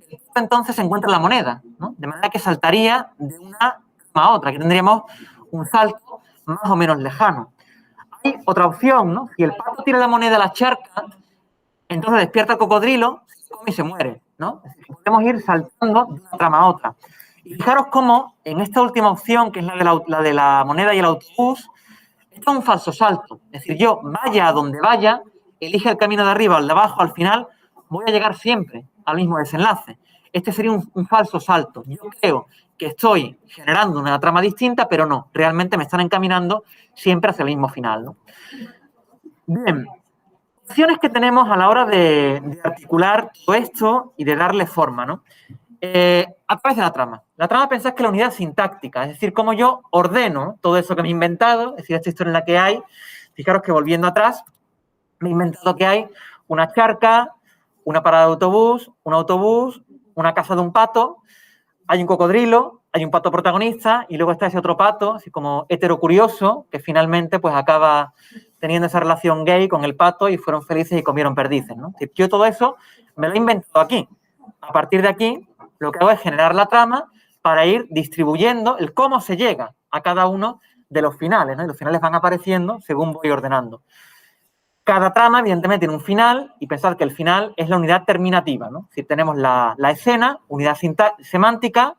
el pato entonces encuentra la moneda, ¿no? De manera que saltaría de una a otra, que tendríamos un salto más o menos lejano. Hay otra opción, ¿no? Si el pato tira la moneda a la charca, entonces despierta el cocodrilo, se come y se muere, ¿no? Es decir, podemos ir saltando de una trama a otra. Y fijaros cómo en esta última opción, que es la de la moneda y el autobús, esto es un falso salto. Es decir, yo vaya a donde vaya, elige el camino de arriba o el de abajo, al final voy a llegar siempre al mismo desenlace. Este sería un falso salto. Yo creo que estoy generando una trama distinta, pero no, realmente me están encaminando siempre hacia el mismo final, ¿no? Bien, opciones que tenemos a la hora de articular todo esto y de darle forma, ¿no? A través de la trama. La trama, pensad que la unidad sintáctica, es decir, cómo yo ordeno todo eso que me he inventado, es decir, esta historia en la que hay, fijaros que volviendo atrás, me he inventado que hay una charca, una parada de autobús, un autobús, una casa de un pato, hay un cocodrilo, hay un pato protagonista y luego está ese otro pato, así como heterocurioso, que finalmente pues acaba teniendo esa relación gay con el pato y fueron felices y comieron perdices, ¿no? Es decir, yo todo eso me lo he inventado aquí. A partir de aquí, lo que hago es generar la trama para ir distribuyendo el cómo se llega a cada uno de los finales, ¿no? Y los finales van apareciendo según voy ordenando. Cada trama, evidentemente, tiene un final y pensad que el final es la unidad terminativa, ¿no? Es decir, tenemos la escena, unidad semántica,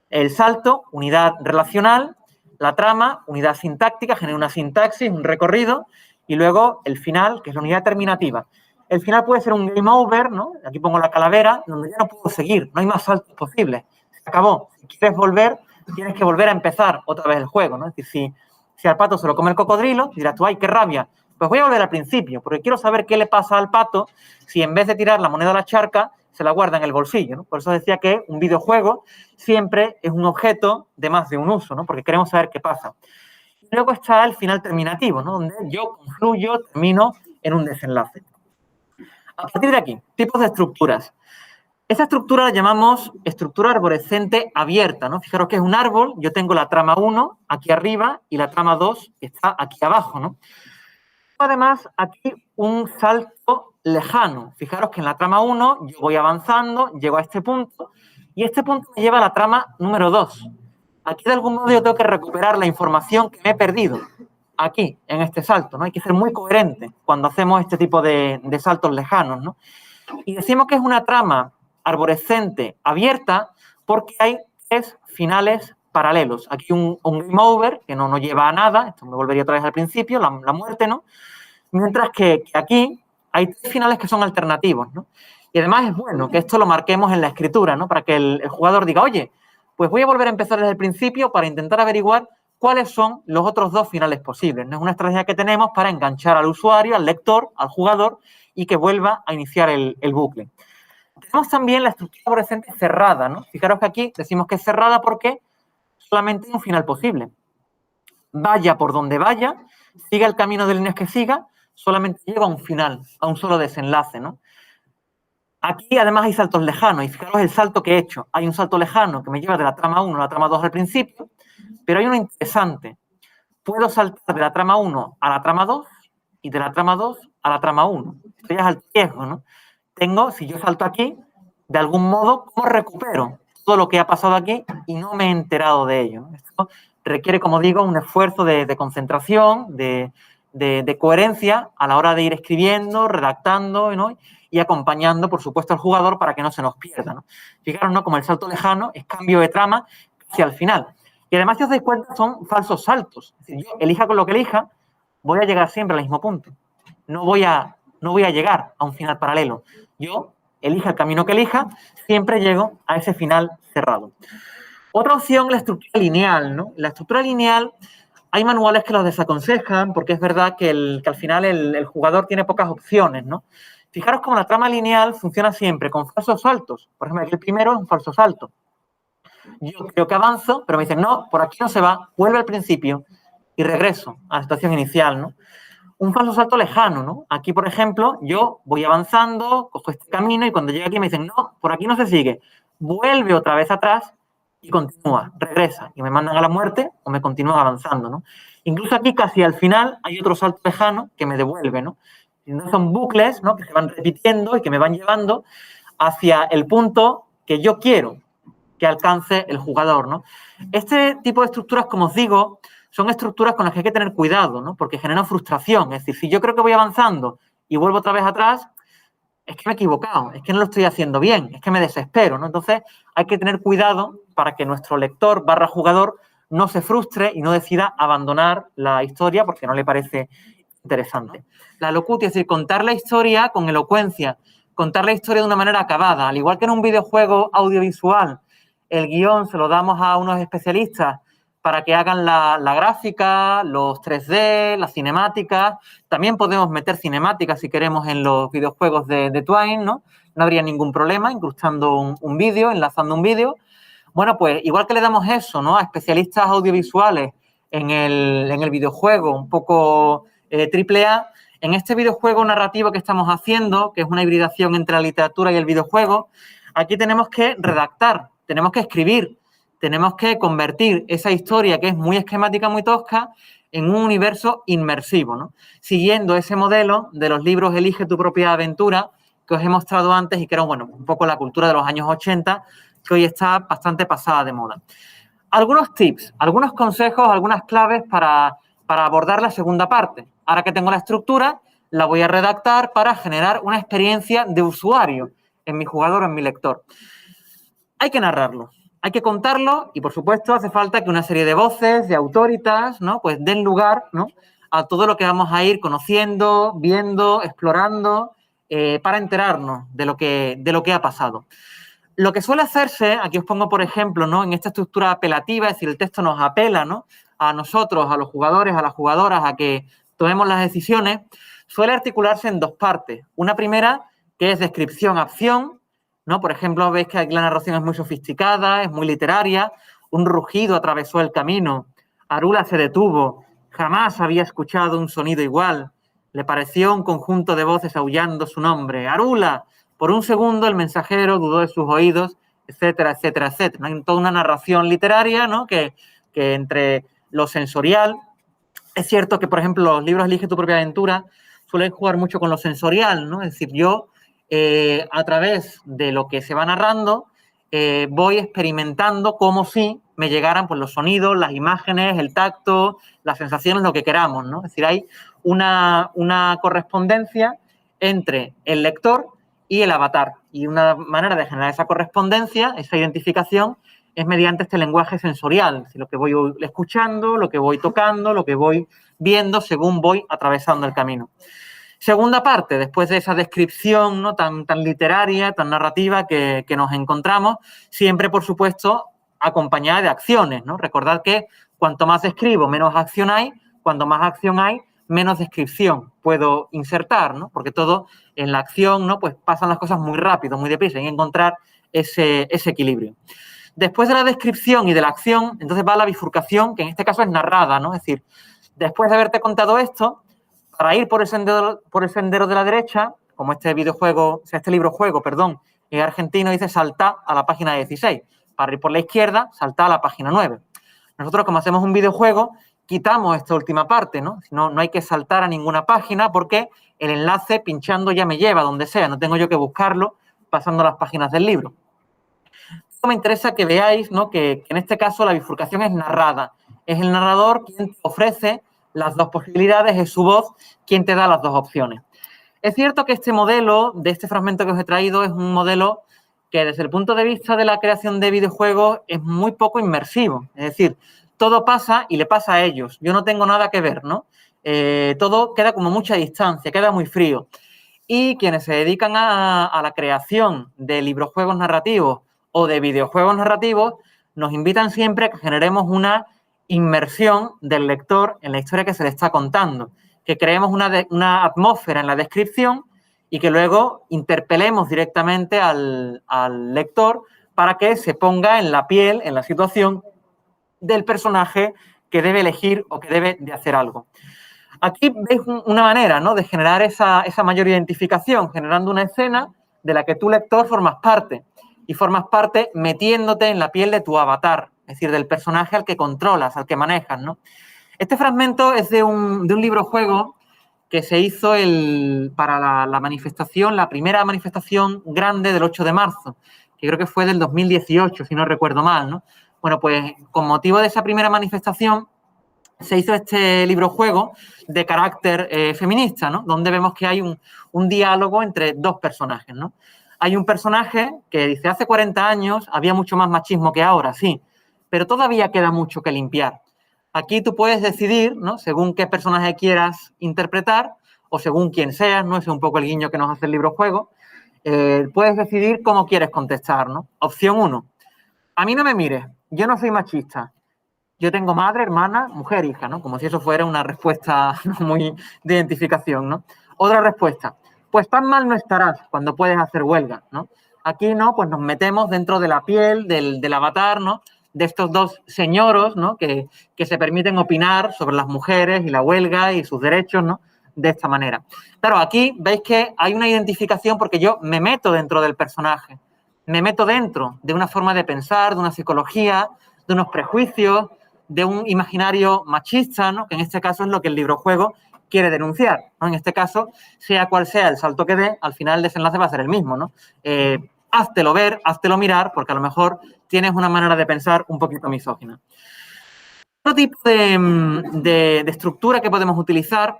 el salto, unidad relacional, la trama, unidad sintáctica, genera una sintaxis, un recorrido, y luego el final, que es la unidad terminativa. El final puede ser un game over, ¿no? Aquí pongo la calavera, donde ya no puedo seguir, no hay más saltos posibles. Se acabó. Si quieres volver, tienes que volver a empezar otra vez el juego, ¿no? Es decir, si al pato se lo come el cocodrilo, dirás tú, ¡ay, qué rabia! Pues voy a volver al principio, porque quiero saber qué le pasa al pato si en vez de tirar la moneda a la charca, se la guarda en el bolsillo, ¿no? Por eso decía que un videojuego siempre es un objeto de más de un uso, ¿no? Porque queremos saber qué pasa. Y luego está el final terminativo, ¿no? Donde yo concluyo, termino en un desenlace. A partir de aquí, tipos de estructuras. Esa estructura la llamamos estructura arborescente abierta, ¿no? Fijaros que es un árbol, yo tengo la trama 1 aquí arriba y la trama 2 está aquí abajo, ¿no? Además, aquí un salto lejano. Fijaros que en la trama 1 yo voy avanzando, llego a este punto y este punto me lleva a la trama número 2. Aquí de algún modo yo tengo que recuperar la información que me he perdido aquí, en este salto, ¿no? Hay que ser muy coherente cuando hacemos este tipo de saltos lejanos, ¿no? Y decimos que es una trama arborescente abierta porque hay 3 finales paralelos. Aquí un game over que no lleva a nada, esto me volvería otra vez al principio, la muerte, ¿no? Mientras que aquí hay 3 finales que son alternativos, ¿no? Y además es bueno que esto lo marquemos en la escritura, ¿no? Para que el jugador diga, oye, pues voy a volver a empezar desde el principio para intentar averiguar cuáles son los otros 2 finales posibles, ¿no? Es una estrategia que tenemos para enganchar al usuario, al lector, al jugador y que vuelva a iniciar el bucle. Tenemos también la estructura fluorescente cerrada, ¿no? Fijaros que aquí decimos que es cerrada porque solamente hay un final posible. Vaya por donde vaya, siga el camino de líneas que siga, solamente llega a un final, a un solo desenlace, ¿no? Aquí además hay saltos lejanos y fijaros el salto que he hecho. Hay un salto lejano que me lleva de la trama 1 a la trama 2 al principio, pero hay uno interesante. Puedo saltar de la trama 1 a la trama 2 y de la trama 2 a la trama 1. Esto ya es alto riesgo, ¿no? Si yo salto aquí, de algún modo, ¿cómo recupero todo lo que ha pasado aquí y no me he enterado de ello? Esto requiere, como digo, un esfuerzo de concentración, de coherencia a la hora de ir escribiendo, redactando, ¿no? Y acompañando, por supuesto, al jugador para que no se nos pierda, ¿no? Fijaros, ¿no? Como el salto lejano es cambio de trama hacia el final. Y además, si os dais cuenta, son falsos saltos. Es decir, yo elija con lo que elija, voy a llegar siempre al mismo punto. No voy a llegar a un final paralelo. Yo, elija el camino que elija, siempre llego a ese final cerrado. Otra opción, la estructura lineal, ¿no? La estructura lineal, hay manuales que los desaconsejan porque es verdad que al final el jugador tiene pocas opciones, ¿no? Fijaros cómo la trama lineal funciona siempre con falsos saltos. Por ejemplo, aquí el primero es un falso salto. Yo creo que avanzo, pero me dicen, no, por aquí no se va, vuelve al principio y regreso a la situación inicial, ¿no? Un falso salto lejano, ¿no? Aquí, por ejemplo, yo voy avanzando, cojo este camino y cuando llego aquí me dicen, no, por aquí no se sigue. Vuelve otra vez atrás y continúa, regresa y me mandan a la muerte o me continúan avanzando, ¿no? Incluso aquí casi al final hay otro salto lejano que me devuelve, ¿no? Son bucles, ¿no? Que se van repitiendo y que me van llevando hacia el punto que yo quiero que alcance el jugador, ¿no? Este tipo de estructuras, como os digo, son estructuras con las que hay que tener cuidado, ¿no? Porque generan frustración. Es decir, si yo creo que voy avanzando y vuelvo otra vez atrás, es que me he equivocado, es que no lo estoy haciendo bien, es que me desespero, ¿no? Entonces, hay que tener cuidado para que nuestro lector / jugador no se frustre y no decida abandonar la historia porque no le parece interesante. La locutia, es decir, contar la historia con elocuencia, contar la historia de una manera acabada. Al igual que en un videojuego audiovisual, el guión se lo damos a unos especialistas para que hagan la gráfica, los 3D, las cinemáticas. También podemos meter cinemáticas si queremos en los videojuegos de Twine, ¿no? No habría ningún problema incrustando un vídeo, enlazando un vídeo. Bueno, pues igual que le damos eso, ¿no? A especialistas audiovisuales en el videojuego, un poco triple A, en este videojuego narrativo que estamos haciendo, que es una hibridación entre la literatura y el videojuego, aquí tenemos que redactar, tenemos que escribir, tenemos que convertir esa historia que es muy esquemática, muy tosca, en un universo inmersivo, ¿no? Siguiendo ese modelo de los libros Elige tu propia aventura, que os he mostrado antes y que era, bueno, un poco la cultura de los años 80, que hoy está bastante pasada de moda. Algunos tips, algunos consejos, algunas claves para abordar la segunda parte. Ahora que tengo la estructura, la voy a redactar para generar una experiencia de usuario en mi jugador o en mi lector. Hay que narrarlo, hay que contarlo y, por supuesto, hace falta que una serie de voces, de autoritas, ¿no? Pues den lugar, ¿no? A todo lo que vamos a ir conociendo, viendo, explorando, para enterarnos de lo que ha pasado. Lo que suele hacerse, aquí os pongo por ejemplo, ¿no? En esta estructura apelativa, es decir, el texto nos apela, ¿no? A nosotros, a los jugadores, a las jugadoras, a que tomemos las decisiones, suele articularse en 2 partes. Una primera, que es descripción-acción, ¿no? Por ejemplo, veis que aquí la narración es muy sofisticada, es muy literaria, un rugido atravesó el camino, Arula se detuvo, jamás había escuchado un sonido igual, le pareció un conjunto de voces aullando su nombre, Arula. Por un segundo el mensajero dudó de sus oídos, etcétera, etcétera, etcétera. Hay toda una narración literaria, ¿no? que entre lo sensorial, es cierto que, por ejemplo, los libros Elige tu propia aventura suelen jugar mucho con lo sensorial, ¿no? Es decir, yo a través de lo que se va narrando voy experimentando como si me llegaran pues, los sonidos, las imágenes, el tacto, las sensaciones, lo que queramos, ¿no? Es decir, hay una correspondencia entre el lector y el avatar. Y una manera de generar esa correspondencia, esa identificación, es mediante este lenguaje sensorial. Es decir, lo que voy escuchando, lo que voy tocando, lo que voy viendo según voy atravesando el camino. Segunda parte, después de esa descripción, ¿no?, tan literaria, tan narrativa que nos encontramos, siempre, por supuesto, acompañada de acciones, ¿no? Recordad que cuanto más escribo, menos acción hay, cuanto más acción hay, menos descripción puedo insertar, ¿no? Porque todo en la acción, ¿no?, pues pasan las cosas muy rápido, muy deprisa, hay que encontrar ese equilibrio. Después de la descripción y de la acción, entonces va la bifurcación, que en este caso es narrada, ¿no? Es decir, después de haberte contado esto, para ir por el sendero de la derecha, como este videojuego, o sea, este libro-juego, perdón, en argentino dice salta a la página 16. Para ir por la izquierda, salta a la página 9. Nosotros, como hacemos un videojuego, quitamos esta última parte, ¿no? No hay que saltar a ninguna página porque el enlace pinchando ya me lleva a donde sea, no tengo yo que buscarlo pasando las páginas del libro. Me interesa que veáis, ¿no?, que en este caso la bifurcación es narrada. Es el narrador quien te ofrece las dos posibilidades, es su voz quien te da las dos opciones. Es cierto que este modelo, de este fragmento que os he traído, es un modelo que desde el punto de vista de la creación de videojuegos es muy poco inmersivo. Es decir, todo pasa y le pasa a ellos. Yo no tengo nada que ver, ¿no? Todo queda como mucha distancia, queda muy frío. Y quienes se dedican a la creación de librojuegos narrativos o de videojuegos narrativos nos invitan siempre a que generemos una inmersión del lector en la historia que se le está contando, que creemos una atmósfera en la descripción y que luego interpelemos directamente al lector para que se ponga en la piel, en la situación del personaje que debe elegir o que debe de hacer algo. Aquí veis una manera, ¿no?, de generar esa mayor identificación, generando una escena de la que tú, lector, formas parte. Y formas parte metiéndote en la piel de tu avatar, es decir, del personaje al que controlas, al que manejas, ¿no? Este fragmento es de un libro-juego que se hizo para la manifestación, la primera manifestación grande del 8 de marzo, que creo que fue del 2018, si no recuerdo mal, ¿no? Bueno, pues con motivo de esa primera manifestación se hizo este libro-juego de carácter feminista, ¿no?, donde vemos que hay un diálogo entre dos personajes, ¿no? Hay un personaje que dice, hace 40 años había mucho más machismo que ahora, sí, pero todavía queda mucho que limpiar. Aquí tú puedes decidir, ¿no?, según qué personaje quieras interpretar o según quién seas, ¿no? Ese es un poco el guiño que nos hace el libro-juego. Puedes decidir cómo quieres contestar, ¿no? Opción 1. A mí no me mires, yo no soy machista. Yo tengo madre, hermana, mujer, hija, ¿no? Como si eso fuera una respuesta muy de identificación, ¿no? Otra respuesta. Pues tan mal no estarás cuando puedes hacer huelga, ¿no? Aquí, ¿no?, pues nos metemos dentro de la piel del avatar, ¿no?, de estos dos señoros, ¿no?, que se permiten opinar sobre las mujeres y la huelga y sus derechos, ¿no?, de esta manera. Claro, aquí veis que hay una identificación porque yo me meto dentro del personaje, me meto dentro de una forma de pensar, de una psicología, de unos prejuicios, de un imaginario machista, ¿no?, que en este caso es lo que el librojuego quiere denunciar, ¿no? En este caso, sea cual sea el salto que dé, al final el desenlace va a ser el mismo, ¿no? Háztelo ver, háztelo mirar, porque a lo mejor tienes una manera de pensar un poquito misógina. Otro tipo de estructura que podemos utilizar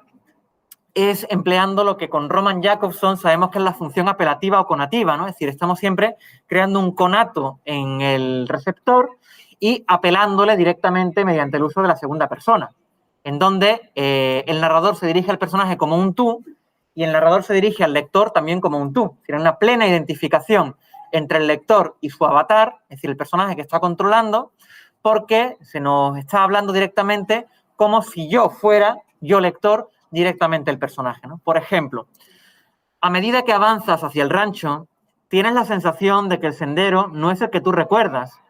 es empleando lo que con Roman Jakobson sabemos que es la función apelativa o conativa, ¿no? Es decir, estamos siempre creando un conato en el receptor y apelándole directamente mediante el uso de la segunda persona, en donde el narrador se dirige al personaje como un tú y el narrador se dirige al lector también como un tú. Es decir, una plena identificación entre el lector y su avatar, es decir, el personaje que está controlando, porque se nos está hablando directamente como si yo fuera, yo lector, directamente el personaje, ¿no? Por ejemplo, a medida que avanzas hacia el rancho, tienes la sensación de que el sendero no es el que tú recuerdas,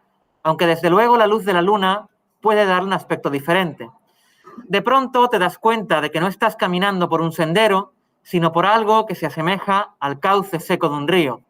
aunque desde luego la luz de la luna puede darle un aspecto diferente. De pronto te das cuenta de que no estás caminando por un sendero, sino por algo que se asemeja al cauce seco de un río.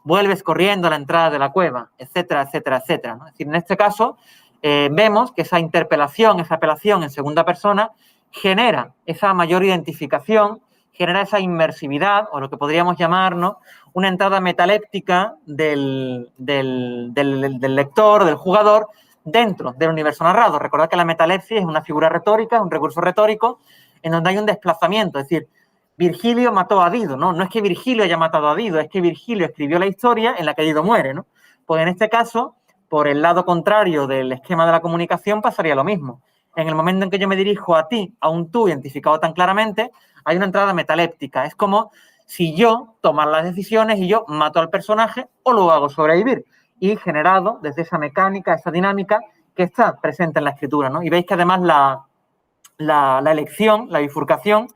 Vuelves corriendo a la entrada de la cueva, etcétera, etcétera, etcétera, ¿no? Es decir, en este caso vemos que esa interpelación, esa apelación en segunda persona genera esa mayor identificación, genera esa inmersividad, o lo que podríamos llamar, ¿no?, una entrada metaléptica del lector, del jugador, dentro del universo narrado. Recordad que la metalepsis es una figura retórica, un recurso retórico, en donde hay un desplazamiento. Es decir, Virgilio mató a Dido, ¿no? No es que Virgilio haya matado a Dido, es que Virgilio escribió la historia en la que Dido muere, ¿no? Pues en este caso, por el lado contrario del esquema de la comunicación, pasaría lo mismo. En el momento en que yo me dirijo a ti, a un tú identificado tan claramente, hay una entrada metaléptica. Es como si yo tomara las decisiones y yo mato al personaje o lo hago sobrevivir. Y generado desde esa mecánica, esa dinámica que está presente en la escritura, ¿no? Y veis que además la elección, la bifurcación,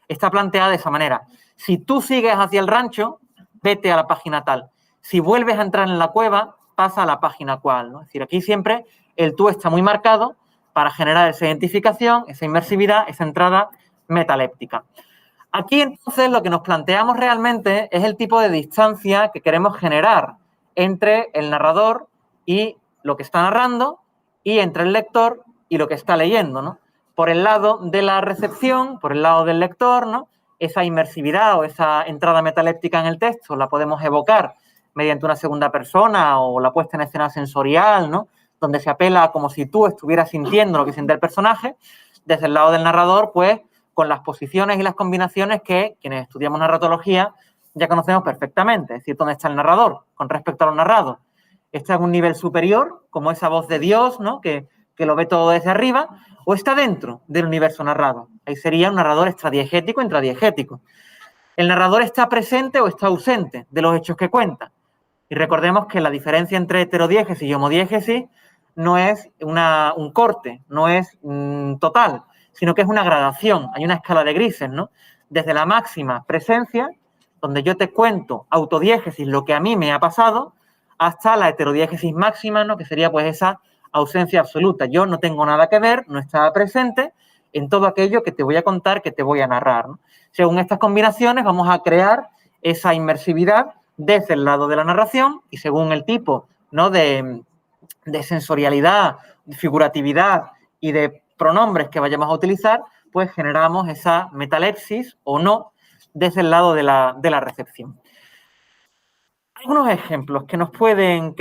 está planteada de esa manera. Si tú sigues hacia el rancho, vete a la página tal. Si vuelves a entrar en la cueva, pasa a la página cual, ¿no? Es decir, aquí siempre el tú está muy marcado para generar esa identificación, esa inmersividad, esa entrada metaléptica. Aquí entonces lo que nos planteamos realmente es el tipo de distancia que queremos generar entre el narrador y lo que está narrando y entre el lector y lo que está leyendo, ¿no? Por el lado de la recepción, por el lado del lector, ¿no? Esa inmersividad o esa entrada metaléptica en el texto la podemos evocar mediante una segunda persona o la puesta en escena sensorial, ¿no? Donde se apela como si tú estuvieras sintiendo lo que siente el personaje. Desde el lado del narrador, pues, con las posiciones y las combinaciones que quienes estudiamos narratología ya conocemos perfectamente. Es decir, dónde está el narrador con respecto a lo narrado. Está en un nivel superior, como esa voz de Dios, ¿no? que lo ve todo desde arriba, o está dentro del universo narrado. Ahí sería un narrador extradiegético, intradiegético. ¿El narrador está presente o está ausente de los hechos que cuenta? Y recordemos que la diferencia entre heterodiégesis y homodiégesis no es un corte, no es total, sino que es una gradación, hay una escala de grises, ¿no? Desde la máxima presencia, donde yo te cuento autodiégesis, lo que a mí me ha pasado, hasta la heterodiégesis máxima, ¿no? Que sería pues esa ausencia absoluta. Yo no tengo nada que ver, no estaba presente en todo aquello que te voy a contar, que te voy a narrar, ¿no? Según estas combinaciones vamos a crear esa inmersividad desde el lado de la narración y según el tipo, ¿no? de sensorialidad, de figuratividad y de pronombres que vayamos a utilizar, pues generamos esa metalepsis o no desde el lado de la recepción. Algunos ejemplos que nos pueden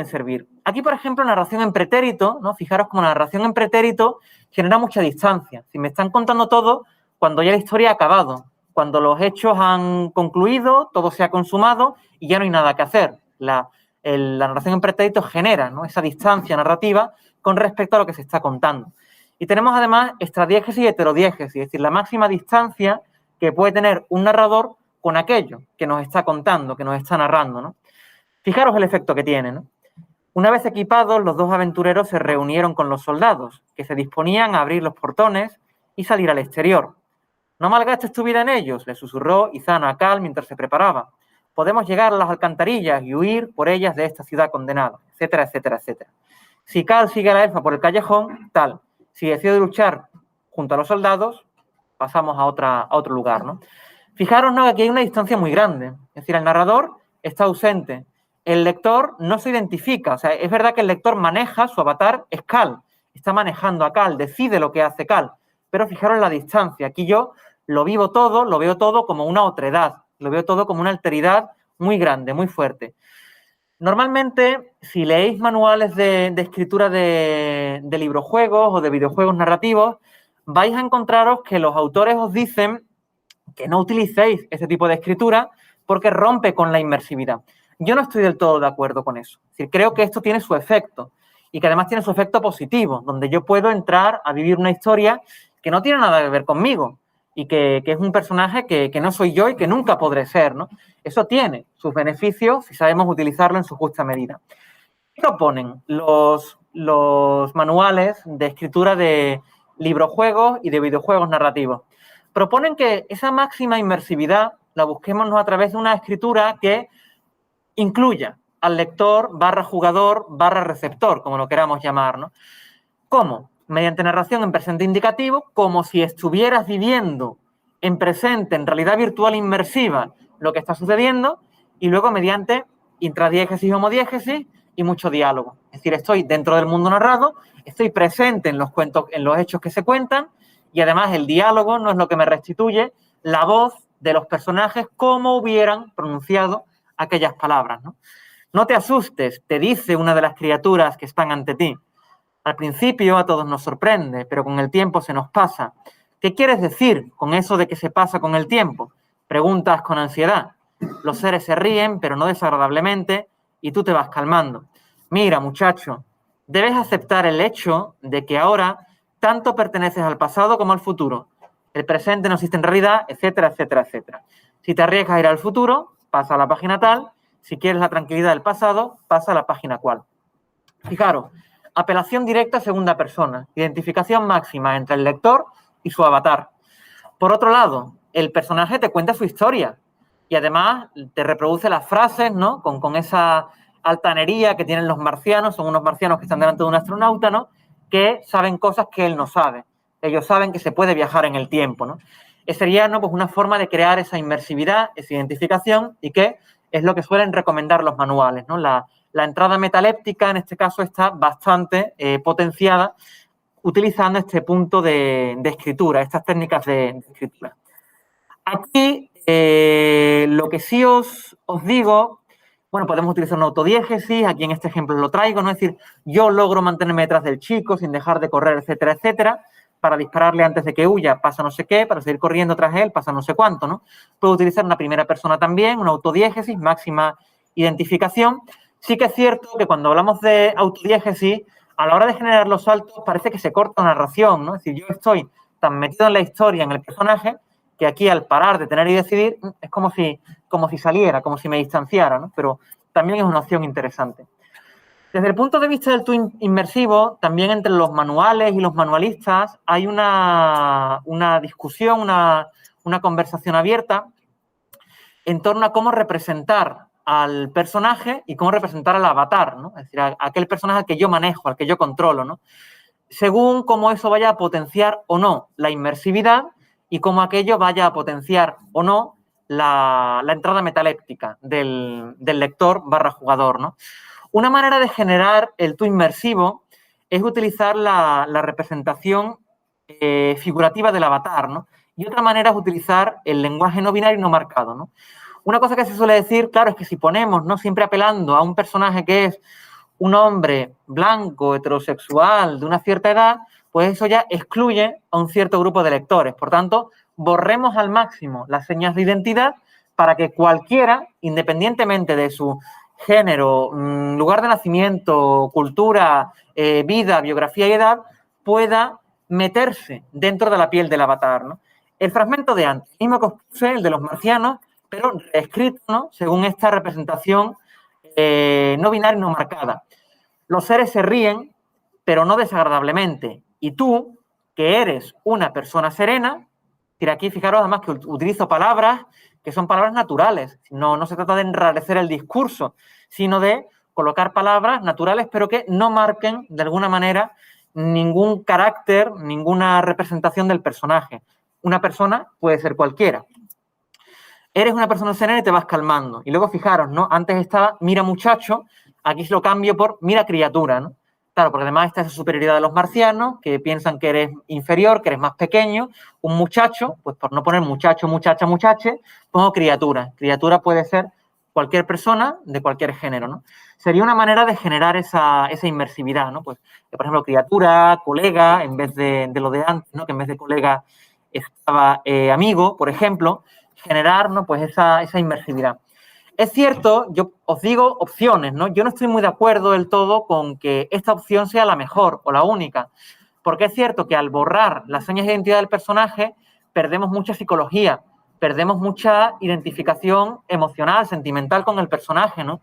servir. Aquí, por ejemplo, narración en pretérito, ¿no? Fijaros como la narración en pretérito genera mucha distancia. Si me están contando todo cuando ya la historia ha acabado, cuando los hechos han concluido, todo se ha consumado y ya no hay nada que hacer. La narración en pretérito genera, ¿no? Esa distancia narrativa con respecto a lo que se está contando. Y tenemos además extradiégesis y heterodiégesis, es decir, la máxima distancia que puede tener un narrador con aquello que nos está contando, que nos está narrando, ¿no? Fijaros el efecto que tiene, ¿no? Una vez equipados, los dos aventureros se reunieron con los soldados, que se disponían a abrir los portones y salir al exterior. «No malgastes tu vida en ellos», le susurró Izana a Cal mientras se preparaba. «Podemos llegar a las alcantarillas y huir por ellas de esta ciudad condenada», etcétera, etcétera, etcétera. Si Cal sigue a la elfa por el callejón, tal. Si decide luchar junto a los soldados, pasamos a otro lugar, ¿no? Fijaros, ¿no? Que aquí hay una distancia muy grande. Es decir, el narrador está ausente. El lector no se identifica. O sea, es verdad que el lector maneja, su avatar es Cal. Está manejando a Cal, decide lo que hace Cal. Pero fijaros la distancia. Aquí yo lo vivo todo, lo veo todo como una otredad. Lo veo todo como una alteridad muy grande, muy fuerte. Normalmente, si leéis manuales de escritura de librojuegos o de videojuegos narrativos, vais a encontraros que los autores os dicen que no utilicéis ese tipo de escritura porque rompe con la inmersividad. Yo no estoy del todo de acuerdo con eso. Es decir, creo que esto tiene su efecto y que además tiene su efecto positivo, donde yo puedo entrar a vivir una historia que no tiene nada que ver conmigo y que es un personaje que no soy yo y que nunca podré ser, ¿no? Eso tiene sus beneficios si sabemos utilizarlo en su justa medida. ¿Qué proponen los manuales de escritura de librojuegos y de videojuegos narrativos? Proponen que esa máxima inmersividad la busquemos a través de una escritura que incluya al lector / jugador / receptor, como lo queramos llamar, ¿no? ¿Cómo? Mediante narración en presente indicativo, como si estuvieras viviendo en presente, en realidad virtual inmersiva, lo que está sucediendo, y luego mediante intradiégesis y homodiégesis y mucho diálogo. Es decir, estoy dentro del mundo narrado, estoy presente en los cuentos, en los hechos que se cuentan, y además el diálogo no es lo que me restituye la voz de los personajes como hubieran pronunciado aquellas palabras, ¿no? No te asustes, te dice una de las criaturas que están ante ti. Al principio a todos nos sorprende, pero con el tiempo se nos pasa. ¿Qué quieres decir con eso de que se pasa con el tiempo? Preguntas con ansiedad. Los seres se ríen, pero no desagradablemente, y tú te vas calmando. Mira, muchacho, debes aceptar el hecho de que ahora tanto perteneces al pasado como al futuro. El presente no existe en realidad, etcétera, etcétera, etcétera. Si te arriesgas a ir al futuro, pasa a la página tal. Si quieres la tranquilidad del pasado, pasa a la página cual. Fijaros, apelación directa a segunda persona, identificación máxima entre el lector y su avatar. Por otro lado, el personaje te cuenta su historia y además te reproduce las frases, ¿no? Con esa altanería que tienen los marcianos, son unos marcianos que están delante de un astronauta, ¿no? Que saben cosas que él no sabe. Ellos saben que se puede viajar en el tiempo, ¿no? Sería, ¿no? Pues una forma de crear esa inmersividad, esa identificación y que es lo que suelen recomendar los manuales, ¿no? La entrada metaléptica, en este caso, está bastante potenciada utilizando este punto de escritura, estas técnicas de escritura. Aquí, lo que sí os digo, bueno, podemos utilizar una autodiégesis, aquí en este ejemplo lo traigo, ¿no? Es decir, yo logro mantenerme detrás del chico sin dejar de correr, etcétera, etcétera. Para dispararle antes de que huya pasa no sé qué, para seguir corriendo tras él pasa no sé cuánto, ¿no? Puedo utilizar una primera persona también, una autodiégesis, máxima identificación. Sí que es cierto que cuando hablamos de autodiégesis, a la hora de generar los saltos parece que se corta una narración, ¿no? Es decir, yo estoy tan metido en la historia, en el personaje, que aquí al parar de tener y decidir es como si saliera, como si me distanciara, ¿no? Pero también es una opción interesante. Desde el punto de vista del twin inmersivo, también entre los manuales y los manualistas hay una discusión, una conversación abierta en torno a cómo representar al personaje y cómo representar al avatar, ¿no? Es decir, a aquel personaje al que yo manejo, al que yo controlo, ¿no? Según cómo eso vaya a potenciar o no la inmersividad y cómo aquello vaya a potenciar o no la entrada metaléptica del lector / jugador, ¿no? Una manera de generar el twin inmersivo es utilizar la representación figurativa del avatar, ¿no? Y otra manera es utilizar el lenguaje no binario y no marcado, ¿no? Una cosa que se suele decir, claro, es que si ponemos, ¿no? Siempre apelando a un personaje que es un hombre blanco, heterosexual, de una cierta edad, pues eso ya excluye a un cierto grupo de lectores. Por tanto, borremos al máximo las señas de identidad para que cualquiera, independientemente de su género, lugar de nacimiento, cultura, vida, biografía y edad, pueda meterse dentro de la piel del avatar, ¿no? El fragmento de antes, mismo que os puse, el de los marcianos, pero reescrito, ¿no? Según esta representación no binaria y no marcada. Los seres se ríen, pero no desagradablemente. Y tú, que eres una persona serena, y aquí fijaros además que utilizo palabras que son palabras naturales. No se trata de enrarecer el discurso, sino de colocar palabras naturales, pero que no marquen de alguna manera ningún carácter, ninguna representación del personaje. Una persona puede ser cualquiera. Eres una persona serena y te vas calmando. Y luego fijaros, ¿no? Antes estaba mira muchacho, aquí se lo cambio por mira criatura, ¿no? Claro, porque además está esa superioridad de los marcianos, que piensan que eres inferior, que eres más pequeño. Un muchacho, pues por no poner muchacho, muchacha, muchache, pongo criatura. Criatura puede ser cualquier persona de cualquier género, ¿no? Sería una manera de generar esa inmersividad, ¿no? Pues, por ejemplo, criatura, colega, en vez de lo de antes, ¿no? Que en vez de colega estaba amigo, por ejemplo, generar, ¿no? Pues esa inmersividad. Es cierto, yo os digo opciones, ¿no? Yo no estoy muy de acuerdo del todo con que esta opción sea la mejor o la única, porque es cierto que al borrar las señas de identidad del personaje perdemos mucha psicología, perdemos mucha identificación emocional, sentimental con el personaje, ¿no?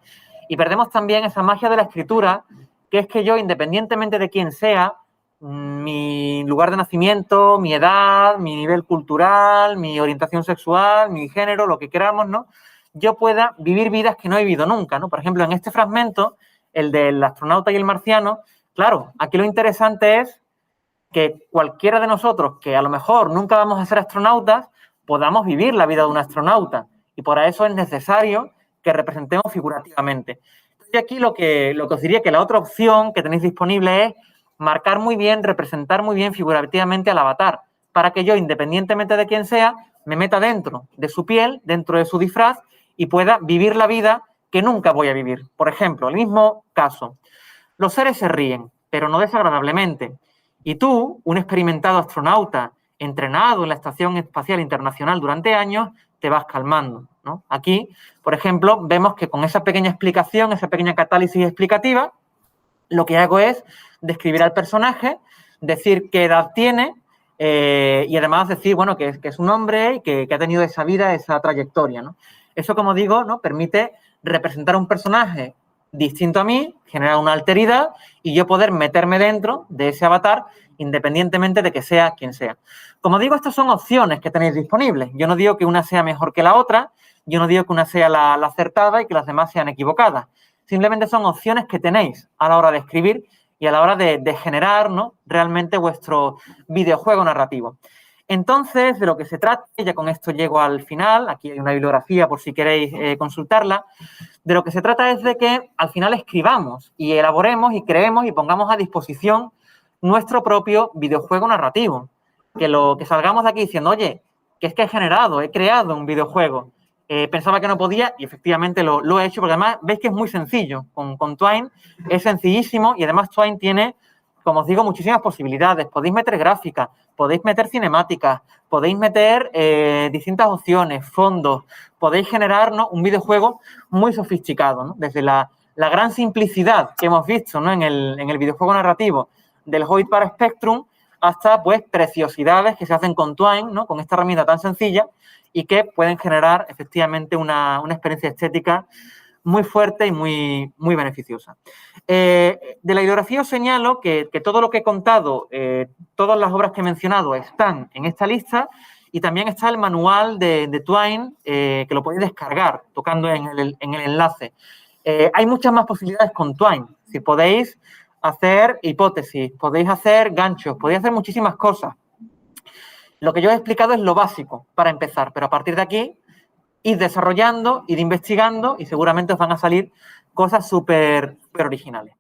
Y perdemos también esa magia de la escritura, que es que yo, independientemente de quién sea, mi lugar de nacimiento, mi edad, mi nivel cultural, mi orientación sexual, mi género, lo que queramos, ¿no? Yo pueda vivir vidas que no he vivido nunca, ¿no? Por ejemplo, en este fragmento, el del astronauta y el marciano, claro, aquí lo interesante es que cualquiera de nosotros, que a lo mejor nunca vamos a ser astronautas, podamos vivir la vida de un astronauta. Y por eso es necesario que representemos figurativamente. Y aquí lo que os diría que la otra opción que tenéis disponible es marcar muy bien, representar muy bien figurativamente al avatar, para que yo, independientemente de quién sea, me meta dentro de su piel, dentro de su disfraz y pueda vivir la vida que nunca voy a vivir. Por ejemplo, el mismo caso. Los seres se ríen, pero no desagradablemente. Y tú, un experimentado astronauta, entrenado en la Estación Espacial Internacional durante años, te vas calmando, ¿no? Aquí, por ejemplo, vemos que con esa pequeña explicación, esa pequeña catálisis explicativa, lo que hago es describir al personaje decir qué edad tiene y además decir, bueno, que es un hombre y que ha tenido esa vida, esa trayectoria, ¿no? Eso, como digo, ¿no? Permite representar a un personaje distinto a mí, generar una alteridad y yo poder meterme dentro de ese avatar independientemente de que sea quien sea. Como digo, estas son opciones que tenéis disponibles. Yo no digo que una sea mejor que la otra, yo no digo que una sea la acertada y que las demás sean equivocadas. Simplemente son opciones que tenéis a la hora de escribir y a la hora de generar, ¿no? Realmente vuestro videojuego narrativo. Entonces, de lo que se trata, ya con esto llego al final, aquí hay una bibliografía por si queréis consultarla, de lo que se trata es de que al final escribamos y elaboremos y creemos y pongamos a disposición nuestro propio videojuego narrativo. Que salgamos de aquí diciendo, oye, que es que he creado un videojuego. Pensaba que no podía y efectivamente lo he hecho, porque además veis que es muy sencillo. Con Twine es sencillísimo y además Twine tiene, como os digo, muchísimas posibilidades. Podéis meter gráficas, podéis meter cinemáticas, podéis meter distintas opciones, fondos, podéis generar, ¿no? Un videojuego muy sofisticado, ¿no? Desde la gran simplicidad que hemos visto, ¿no? en el videojuego narrativo del Hobbit para Spectrum hasta, pues, preciosidades que se hacen con Twine, ¿no? Con esta herramienta tan sencilla y que pueden generar efectivamente una experiencia estética muy fuerte y muy beneficiosa. De la bibliografía os señalo que todo lo que he contado, todas las obras que he mencionado están en esta lista y también está el manual de Twine, que lo podéis descargar tocando en el enlace. Hay muchas más posibilidades con Twine. Si podéis hacer hipótesis, podéis hacer ganchos, podéis hacer muchísimas cosas. Lo que yo he explicado es lo básico para empezar, pero a partir de aquí, ir desarrollando, ir investigando y seguramente os van a salir cosas súper originales.